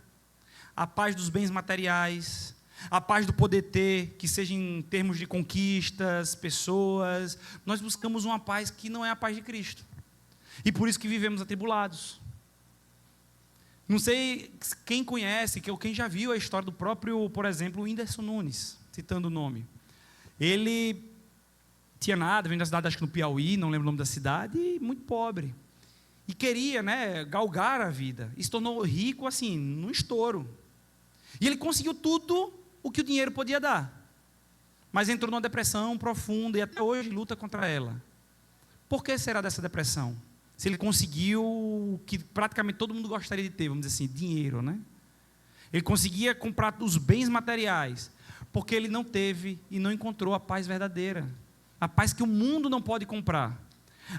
a paz dos bens materiais, a paz do poder ter, que seja em termos de conquistas, pessoas. Nós buscamos uma paz que não é a paz de Cristo. E por isso que vivemos atribulados. Não sei quem conhece, quem já viu a história do próprio, por exemplo, o Whindersson Nunes, citando o nome. Ele tinha nada, vem da cidade, acho que no Piauí, não lembro o nome da cidade, e muito pobre. E queria, galgar a vida. E se tornou rico, assim, num estouro. E ele conseguiu tudo o que o dinheiro podia dar. Mas entrou numa depressão profunda e até hoje luta contra ela. Por que será dessa depressão? Se ele conseguiu o que praticamente todo mundo gostaria de ter, vamos dizer assim, dinheiro, né? Ele conseguia comprar os bens materiais, porque ele não teve e não encontrou a paz verdadeira. A paz que o mundo não pode comprar.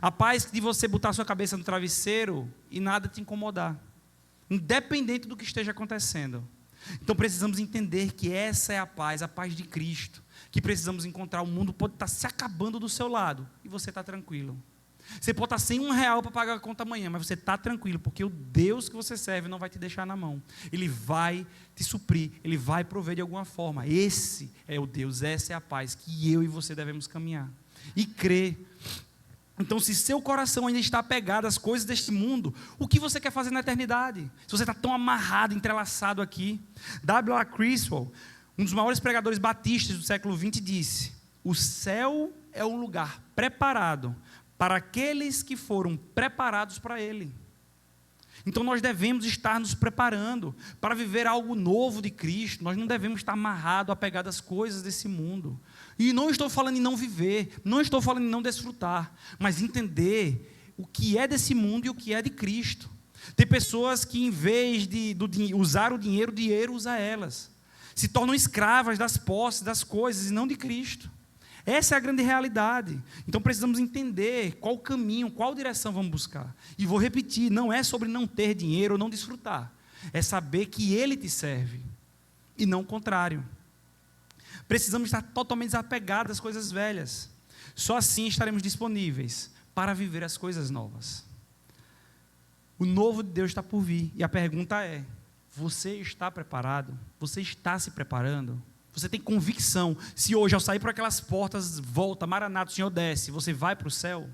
A paz de você botar sua cabeça no travesseiro e nada te incomodar. Independente do que esteja acontecendo. Então precisamos entender que essa é a paz de Cristo. Que precisamos encontrar. O mundo pode estar se acabando do seu lado e você está tranquilo. Você pode estar sem R$1 para pagar a conta amanhã, mas você está tranquilo, porque o Deus que você serve não vai te deixar na mão. Ele vai te suprir, Ele vai prover de alguma forma. Esse é o Deus, essa é a paz que eu e você devemos caminhar. E crer. Então, se seu coração ainda está apegado às coisas deste mundo, o que você quer fazer na eternidade? Se você está tão amarrado, entrelaçado aqui. W.R. Criswell, um dos maiores pregadores batistas do século XX, disse: o céu é um lugar preparado para aqueles que foram preparados para ele. Então nós devemos estar nos preparando para viver algo novo de Cristo. Nós não devemos estar amarrados, apegados às coisas desse mundo. E não estou falando em não viver, não estou falando em não desfrutar, mas entender o que é desse mundo e o que é de Cristo. Tem pessoas que, em vez de usar o dinheiro usa elas. Se tornam escravas das posses, das coisas, e não de Cristo. Essa é a grande realidade. Então precisamos entender qual caminho, qual direção vamos buscar. E vou repetir, não é sobre não ter dinheiro ou não desfrutar. É saber que Ele te serve e não o contrário. Precisamos estar totalmente desapegados às coisas velhas. Só assim estaremos disponíveis para viver as coisas novas. O novo de Deus está por vir. E a pergunta é: você está preparado? Você está se preparando? Você tem convicção, se hoje ao sair por aquelas portas, volta, Maranata, o Senhor desce, você vai para o céu?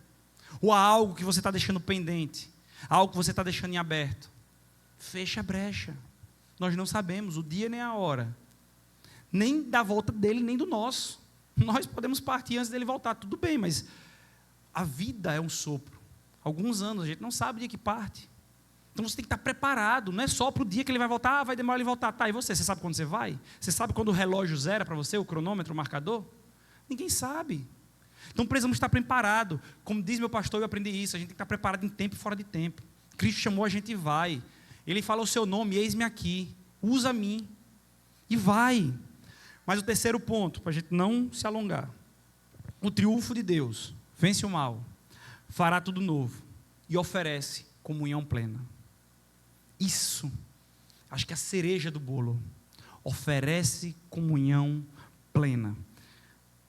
Ou há algo que você está deixando pendente? Algo que você está deixando em aberto? Fecha a brecha. Nós não sabemos o dia nem a hora. Nem da volta dele, nem do nosso. Nós podemos partir antes dele voltar, tudo bem, mas a vida é um sopro. Alguns anos, a gente não sabe o dia que parte. Então você tem que estar preparado, não é só para o dia que ele vai voltar, vai demorar ele voltar. Tá, e você sabe quando você vai? Você sabe quando o relógio zera para você, o cronômetro, o marcador? Ninguém sabe. Então precisamos estar preparados. Como diz meu pastor, eu aprendi isso, a gente tem que estar preparado em tempo e fora de tempo. Cristo chamou a gente e vai. Ele fala o seu nome, eis-me aqui, usa mim. E vai. Mas o terceiro ponto, para a gente não se alongar. O triunfo de Deus vence o mal, fará tudo novo e oferece comunhão plena. Isso, acho que é a cereja do bolo. Oferece comunhão plena.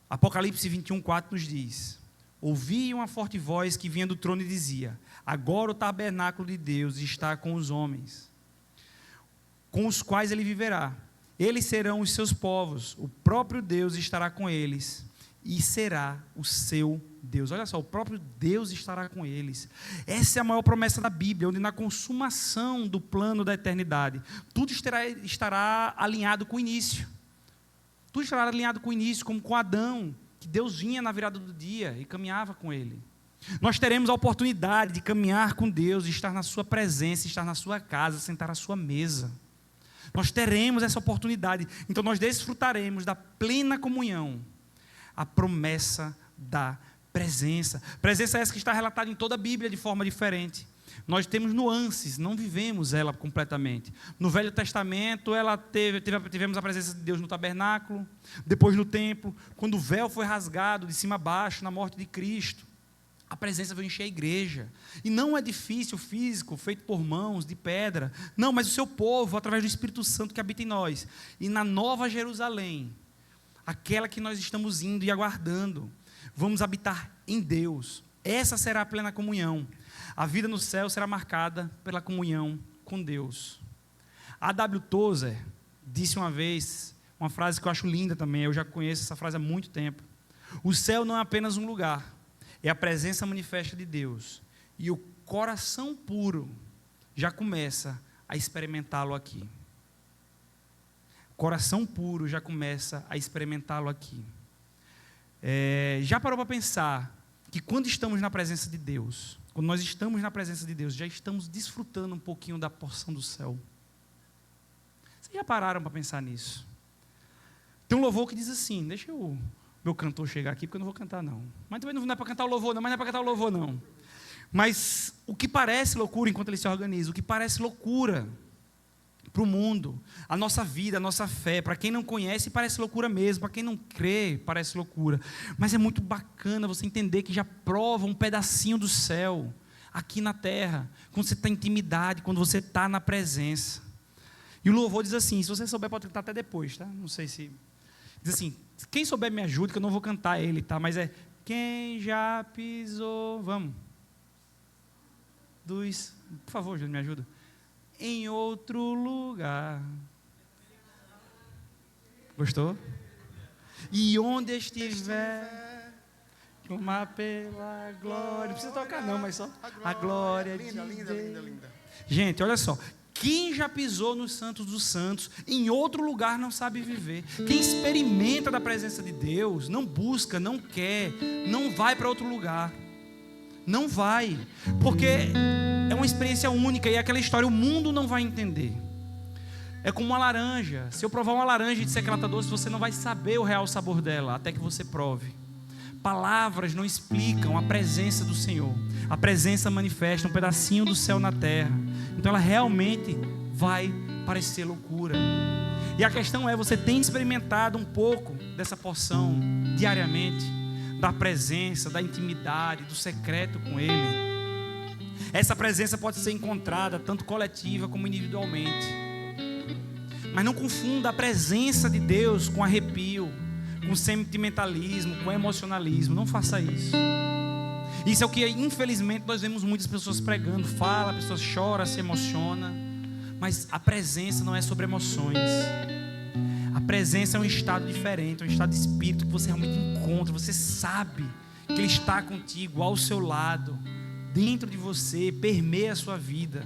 Apocalipse 21:4 nos diz: ouvi uma forte voz que vinha do trono e dizia: agora o tabernáculo de Deus está com os homens, com os quais ele viverá. Eles serão os seus povos, o próprio Deus estará com eles e será o seu Deus. Olha só, o próprio Deus estará com eles. Essa é a maior promessa da Bíblia, onde na consumação do plano da eternidade, tudo estará alinhado com o início. Tudo estará alinhado com o início, como com Adão, que Deus vinha na virada do dia e caminhava com ele. Nós teremos a oportunidade de caminhar com Deus, de estar na sua presença, estar na sua casa, sentar à sua mesa. Nós teremos essa oportunidade, então nós desfrutaremos da plena comunhão, a promessa da presença. Presença essa que está relatada em toda a Bíblia de forma diferente. Nós temos nuances, não vivemos ela completamente. No Velho Testamento, tivemos a presença de Deus no tabernáculo, depois no templo, quando o véu foi rasgado de cima a baixo, na morte de Cristo. A presença veio encher a igreja. E não é edifício físico, feito por mãos, de pedra. Não, mas o seu povo, através do Espírito Santo que habita em nós. E na Nova Jerusalém, aquela que nós estamos indo e aguardando, vamos habitar em Deus. Essa será a plena comunhão. A vida no céu será marcada pela comunhão com Deus. A.W. Tozer disse uma vez, uma frase que eu acho linda também, eu já conheço essa frase há muito tempo. O céu não é apenas um lugar, é a presença manifesta de Deus. E o coração puro já começa a experimentá-lo aqui. O coração puro já começa a experimentá-lo aqui. Já parou para pensar que quando estamos na presença de Deus, quando nós estamos na presença de Deus, já estamos desfrutando um pouquinho da porção do céu? Vocês já pararam para pensar nisso? Tem um louvor que diz assim, deixa o meu cantor chegar aqui, porque eu não vou cantar não. Mas também não é para cantar o louvor não, Mas o que parece loucura enquanto ele se organiza, o que parece loucura para o mundo, a nossa vida, a nossa fé, para quem não conhece parece loucura mesmo, para quem não crê parece loucura, mas é muito bacana você entender que já prova um pedacinho do céu aqui na terra, quando você está em intimidade, quando você está na presença. E o louvor diz assim, se você souber pode cantar até depois, tá? Não sei se... Diz assim, quem souber me ajuda, que eu não vou cantar ele, tá? Mas é, quem já pisou, vamos... Por favor, Júlio, me ajuda. Em outro lugar. Gostou? E onde estiver, clamar pela glória. Não precisa tocar não, mas só a glória de Deus. Linda. Gente, olha só. Quem já pisou nos santos dos santos, em outro lugar não sabe viver. Quem experimenta da presença de Deus, não busca, não quer, não vai para outro lugar. Não vai, porque é uma experiência única e é aquela história, o mundo não vai entender. É como uma laranja. Se eu provar uma laranja e disser que ela está doce, você não vai saber o real sabor dela, até que você prove. Palavras não explicam a presença do Senhor. A presença manifesta um pedacinho do céu na terra. Então ela realmente vai parecer loucura. E a questão é, você tem experimentado um pouco dessa porção diariamente? Da presença, da intimidade, do secreto com Ele. Essa presença pode ser encontrada tanto coletiva como individualmente. Mas não confunda a presença de Deus com arrepio, com sentimentalismo, com emocionalismo. Não faça isso. Isso é o que infelizmente nós vemos muitas pessoas pregando. Fala, a pessoa chora, se emociona. Mas a presença não é sobre emoções. A presença é um estado diferente, um estado de espírito que você realmente encontra. Você sabe que Ele está contigo, ao seu lado, dentro de você, permeia a sua vida.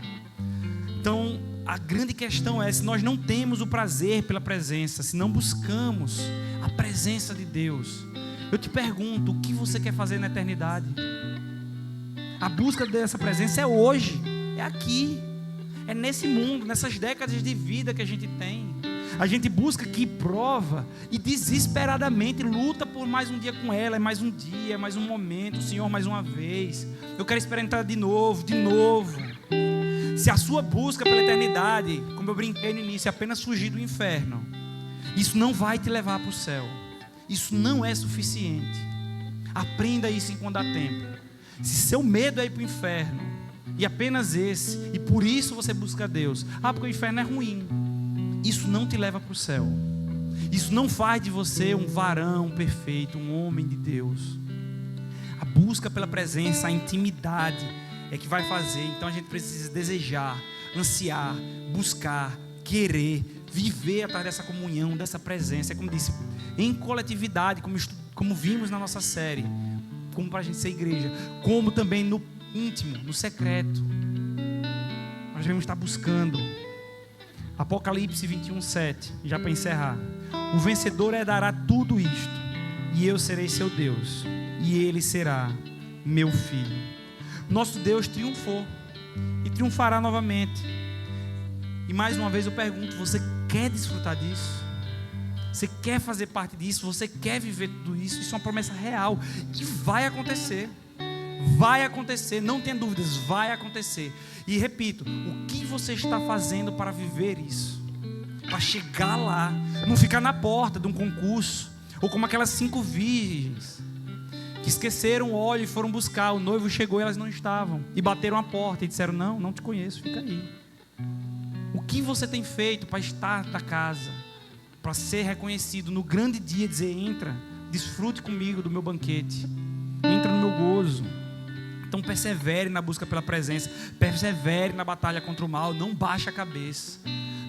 Então, a grande questão é, se nós não temos o prazer pela presença, se não buscamos a presença de Deus, eu te pergunto, o que você quer fazer na eternidade? A busca dessa presença é hoje, é aqui, é nesse mundo, nessas décadas de vida que a gente tem. A gente busca aqui prova e desesperadamente luta por mais um dia com ela. É mais um dia, é mais um momento, Senhor, mais uma vez. Eu quero experimentar de novo. Se a sua busca pela eternidade, como eu brinquei no início, é apenas fugir do inferno, isso não vai te levar para o céu. Isso não é suficiente. Aprenda isso enquanto dá tempo. Se seu medo é ir para o inferno, e apenas esse, e por isso você busca Deus, porque o inferno é ruim, isso não te leva para o céu. Isso não faz de você um varão perfeito, um homem de Deus. A busca pela presença, a intimidade é que vai fazer. Então a gente precisa desejar, ansiar, buscar, querer, viver atrás dessa comunhão, dessa presença. É como disse, em coletividade, como vimos na nossa série, como para a gente ser igreja, como também no íntimo, no secreto. Nós devemos estar buscando. Apocalipse 21:7, já para encerrar. O vencedor herdará tudo isto, e eu serei seu Deus, e ele será meu filho. Nosso Deus triunfou e triunfará novamente. E mais uma vez eu pergunto, você quer desfrutar disso? Você quer fazer parte disso? Você quer viver tudo isso? Isso é uma promessa real que vai acontecer. Vai acontecer, não tenha dúvidas, vai acontecer. E repito, o que você está fazendo para viver isso? Para chegar lá, não ficar na porta de um concurso, ou como aquelas 5 virgens que esqueceram o óleo e foram buscar. O noivo chegou e elas não estavam, e bateram a porta e disseram, não te conheço, fica aí. O que você tem feito para estar na casa, para ser reconhecido no grande dia, dizer, entra, desfrute comigo do meu banquete, entra no meu gozo. Então persevere na busca pela presença, persevere na batalha contra o mal, não baixe a cabeça.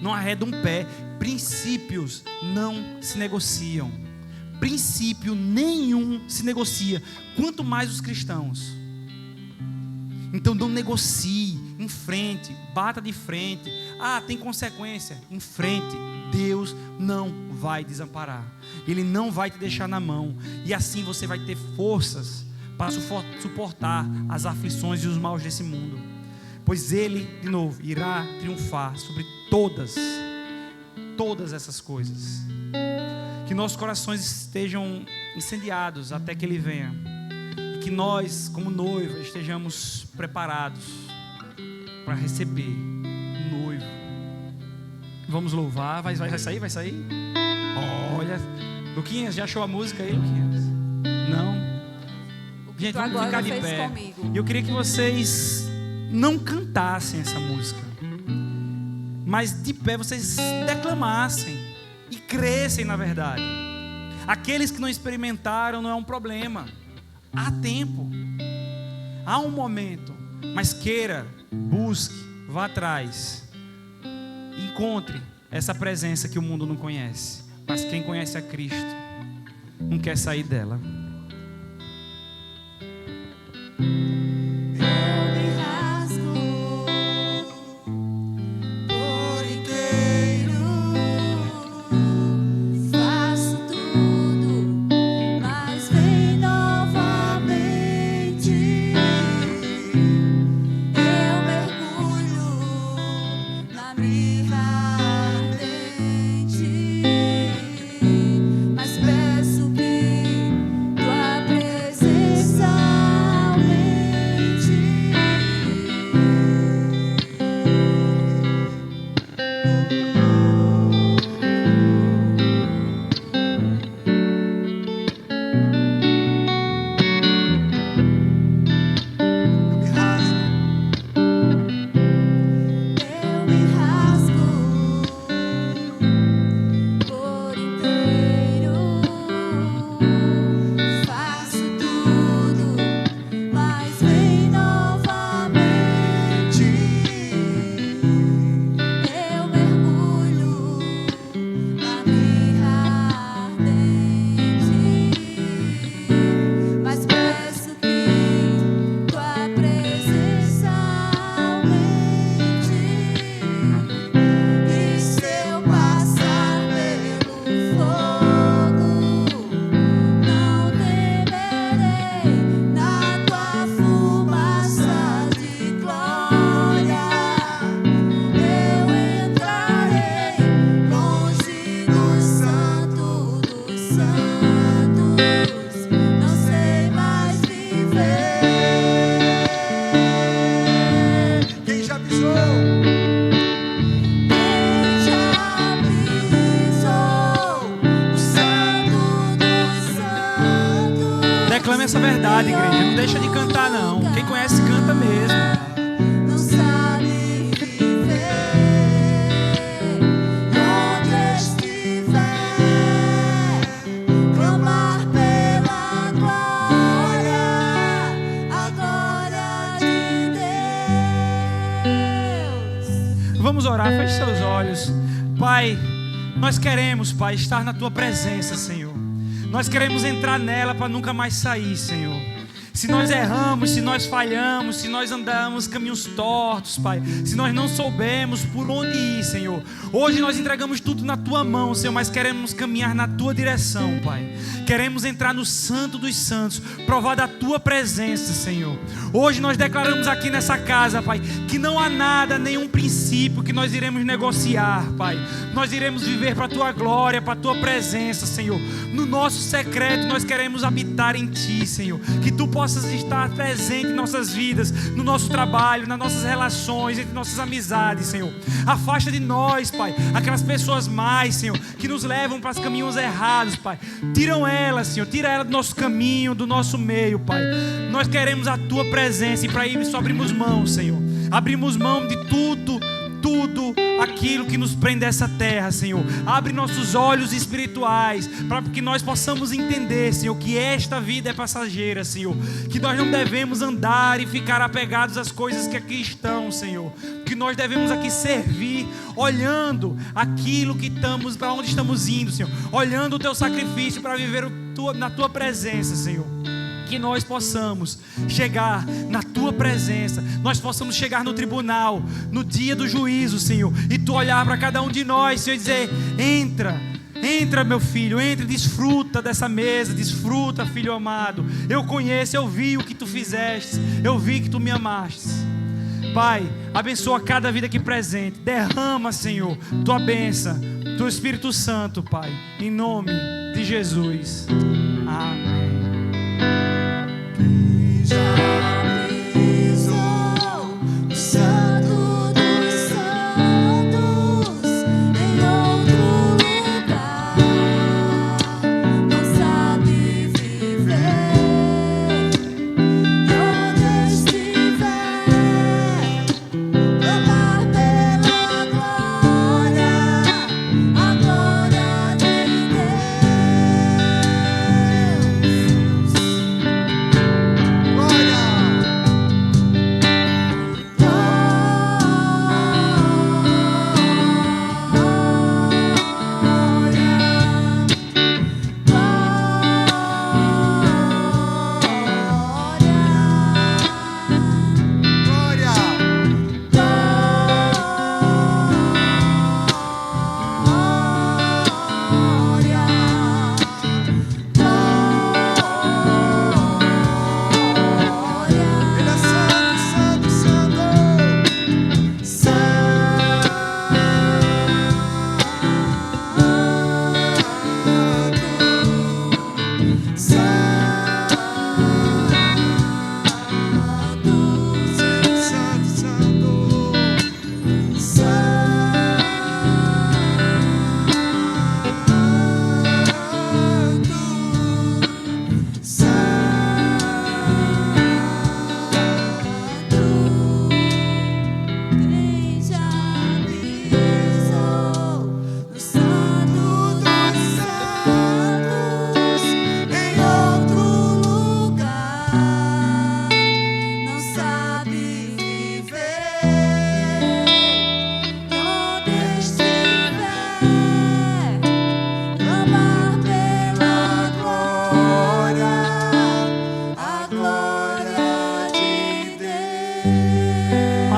não arreda um pé. Princípios não se negociam. Princípio nenhum se negocia, quanto mais os cristãos. Então não negocie, enfrente, bata de frente. Tem consequência, enfrente. Deus não vai desamparar, Ele não vai te deixar na mão, e assim você vai ter forças para suportar as aflições e os maus desse mundo, pois Ele, de novo, irá triunfar sobre todas essas coisas. Que nossos corações estejam incendiados até que Ele venha, e que nós, como noiva, estejamos preparados para receber o noivo. Vamos louvar. Vai sair? Vai sair? Olha, Luquinhas, já achou a música aí, Luquinhas? Não? Gente, vamos ficar de pé. Eu queria que vocês não cantassem essa música, mas de pé vocês declamassem e crescem na verdade. Aqueles que não experimentaram, não é um problema. Há tempo, há um momento, mas queira, busque, vá atrás, encontre essa presença que o mundo não conhece. Mas quem conhece a Cristo não quer sair dela. Declame essa verdade, igreja. Não deixa de cantar, não. Quem conhece, canta mesmo. Não sabe viver onde estiver, clamar pela glória, a glória de Deus. Vamos orar, feche seus olhos. Pai, nós queremos, Pai, estar na Tua presença, Senhor. Nós queremos entrar nela para nunca mais sair, Senhor. Se nós erramos, se nós falhamos, se nós andamos caminhos tortos, Pai, se nós não soubemos por onde ir, Senhor, hoje nós entregamos tudo na Tua mão, Senhor, mas queremos caminhar na Tua direção, Pai. Queremos entrar no Santo dos Santos, provar da Tua presença, Senhor. Hoje nós declaramos aqui nessa casa, Pai, que não há nada, nenhum princípio que nós iremos negociar, Pai. Nós iremos viver para a Tua glória, para a Tua presença, Senhor. No nosso secreto nós queremos habitar em Ti, Senhor. Que Tu possas estar presente em nossas vidas, no nosso trabalho, nas nossas relações, entre nossas amizades, Senhor. Afasta de nós, Pai, aquelas pessoas mais, Senhor, que nos levam para os caminhos errados, Pai. Tiram elas, Senhor, tira ela do nosso caminho, do nosso meio, Pai. Nós queremos a Tua presença e para isso abrimos mão, Senhor. Abrimos mão de tudo tudo aquilo que nos prende a essa terra, Senhor. Abre nossos olhos espirituais para que nós possamos entender, Senhor, que esta vida é passageira, Senhor. Que nós não devemos andar e ficar apegados às coisas que aqui estão, Senhor. Que nós devemos aqui servir, olhando aquilo que estamos, para onde estamos indo, Senhor. Olhando o Teu sacrifício para viver na Tua presença, Senhor. Que nós possamos chegar na Tua presença, nós possamos chegar no tribunal, no dia do juízo, Senhor, e Tu olhar para cada um de nós, Senhor, e dizer: entra meu filho, entra e desfruta dessa mesa, desfruta, filho amado. Eu conheço, eu vi o que Tu fizeste, eu vi que Tu me amaste. Pai, abençoa cada vida aqui presente, derrama, Senhor, Tua bênção, Teu Espírito Santo, Pai, em nome de Jesus. Amém. Santo dos santos, em outro lugar, não sabe viver. Onde estiver, clamar pela glória, a glória de Deus. Glória.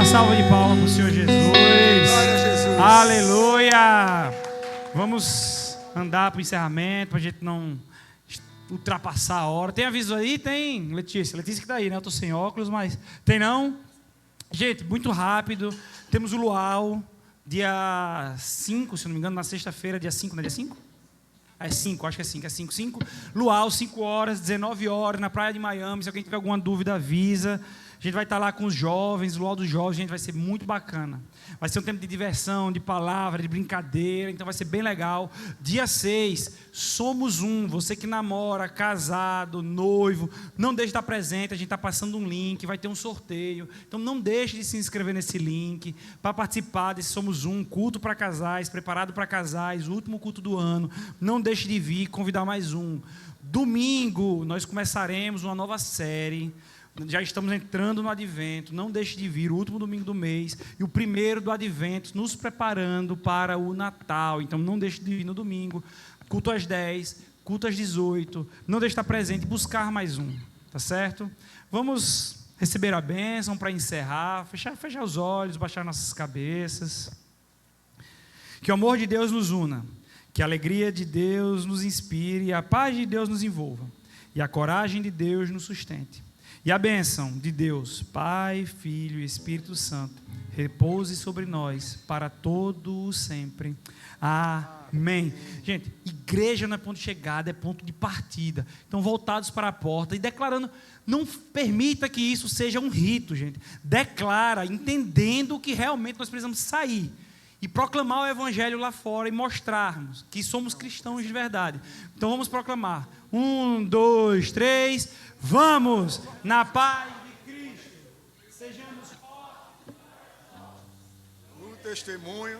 Salva de palmas para o Senhor Jesus. Glória a Jesus. Aleluia. Vamos andar para o encerramento, para a gente não ultrapassar a hora. Tem aviso aí? Tem, Letícia. Letícia que está aí, né? Eu estou sem óculos, mas tem não? Gente, muito rápido. Temos o Luau, dia 5, se não me engano, na sexta-feira, dia 5, não é dia 5? É 5, acho que é 5, é 5, 5. Luau, 5 horas, 19 horas, na praia de Miami. Se alguém tiver alguma dúvida, avisa. A gente vai estar lá com os jovens, o Luau dos Jovens, gente, vai ser muito bacana. Vai ser um tempo de diversão, de palavra, de brincadeira, então vai ser bem legal. Dia 6, somos um. Você que namora, casado, noivo, não deixe de estar presente, a gente está passando um link, vai ter um sorteio. Então não deixe de se inscrever nesse link para participar desse Somos Um, culto para casais, preparado para casais, o último culto do ano. Não deixe de vir, convidar mais um. Domingo, nós começaremos uma nova série. Já estamos entrando no Advento, não deixe de vir, o último domingo do mês e o primeiro do Advento, nos preparando para o Natal. Então não deixe de vir no domingo, culto às 10, culto às 18, não deixe de estar presente e buscar mais um, tá certo? Vamos receber a bênção para encerrar, fechar os olhos, baixar nossas cabeças. Que o amor de Deus nos una, que a alegria de Deus nos inspire, e a paz de Deus nos envolva, e a coragem de Deus nos sustente. E a bênção de Deus, Pai, Filho e Espírito Santo, repouse sobre nós para todo o sempre. Amém. Gente, igreja não é ponto de chegada, é ponto de partida. Então, voltados para a porta e declarando, não permita que isso seja um rito, gente. Declara, entendendo que realmente nós precisamos sair e proclamar o evangelho lá fora e mostrarmos que somos cristãos de verdade. Então, vamos proclamar. 1, 2, 3... Vamos na paz de Cristo, sejamos fortes. testemunho.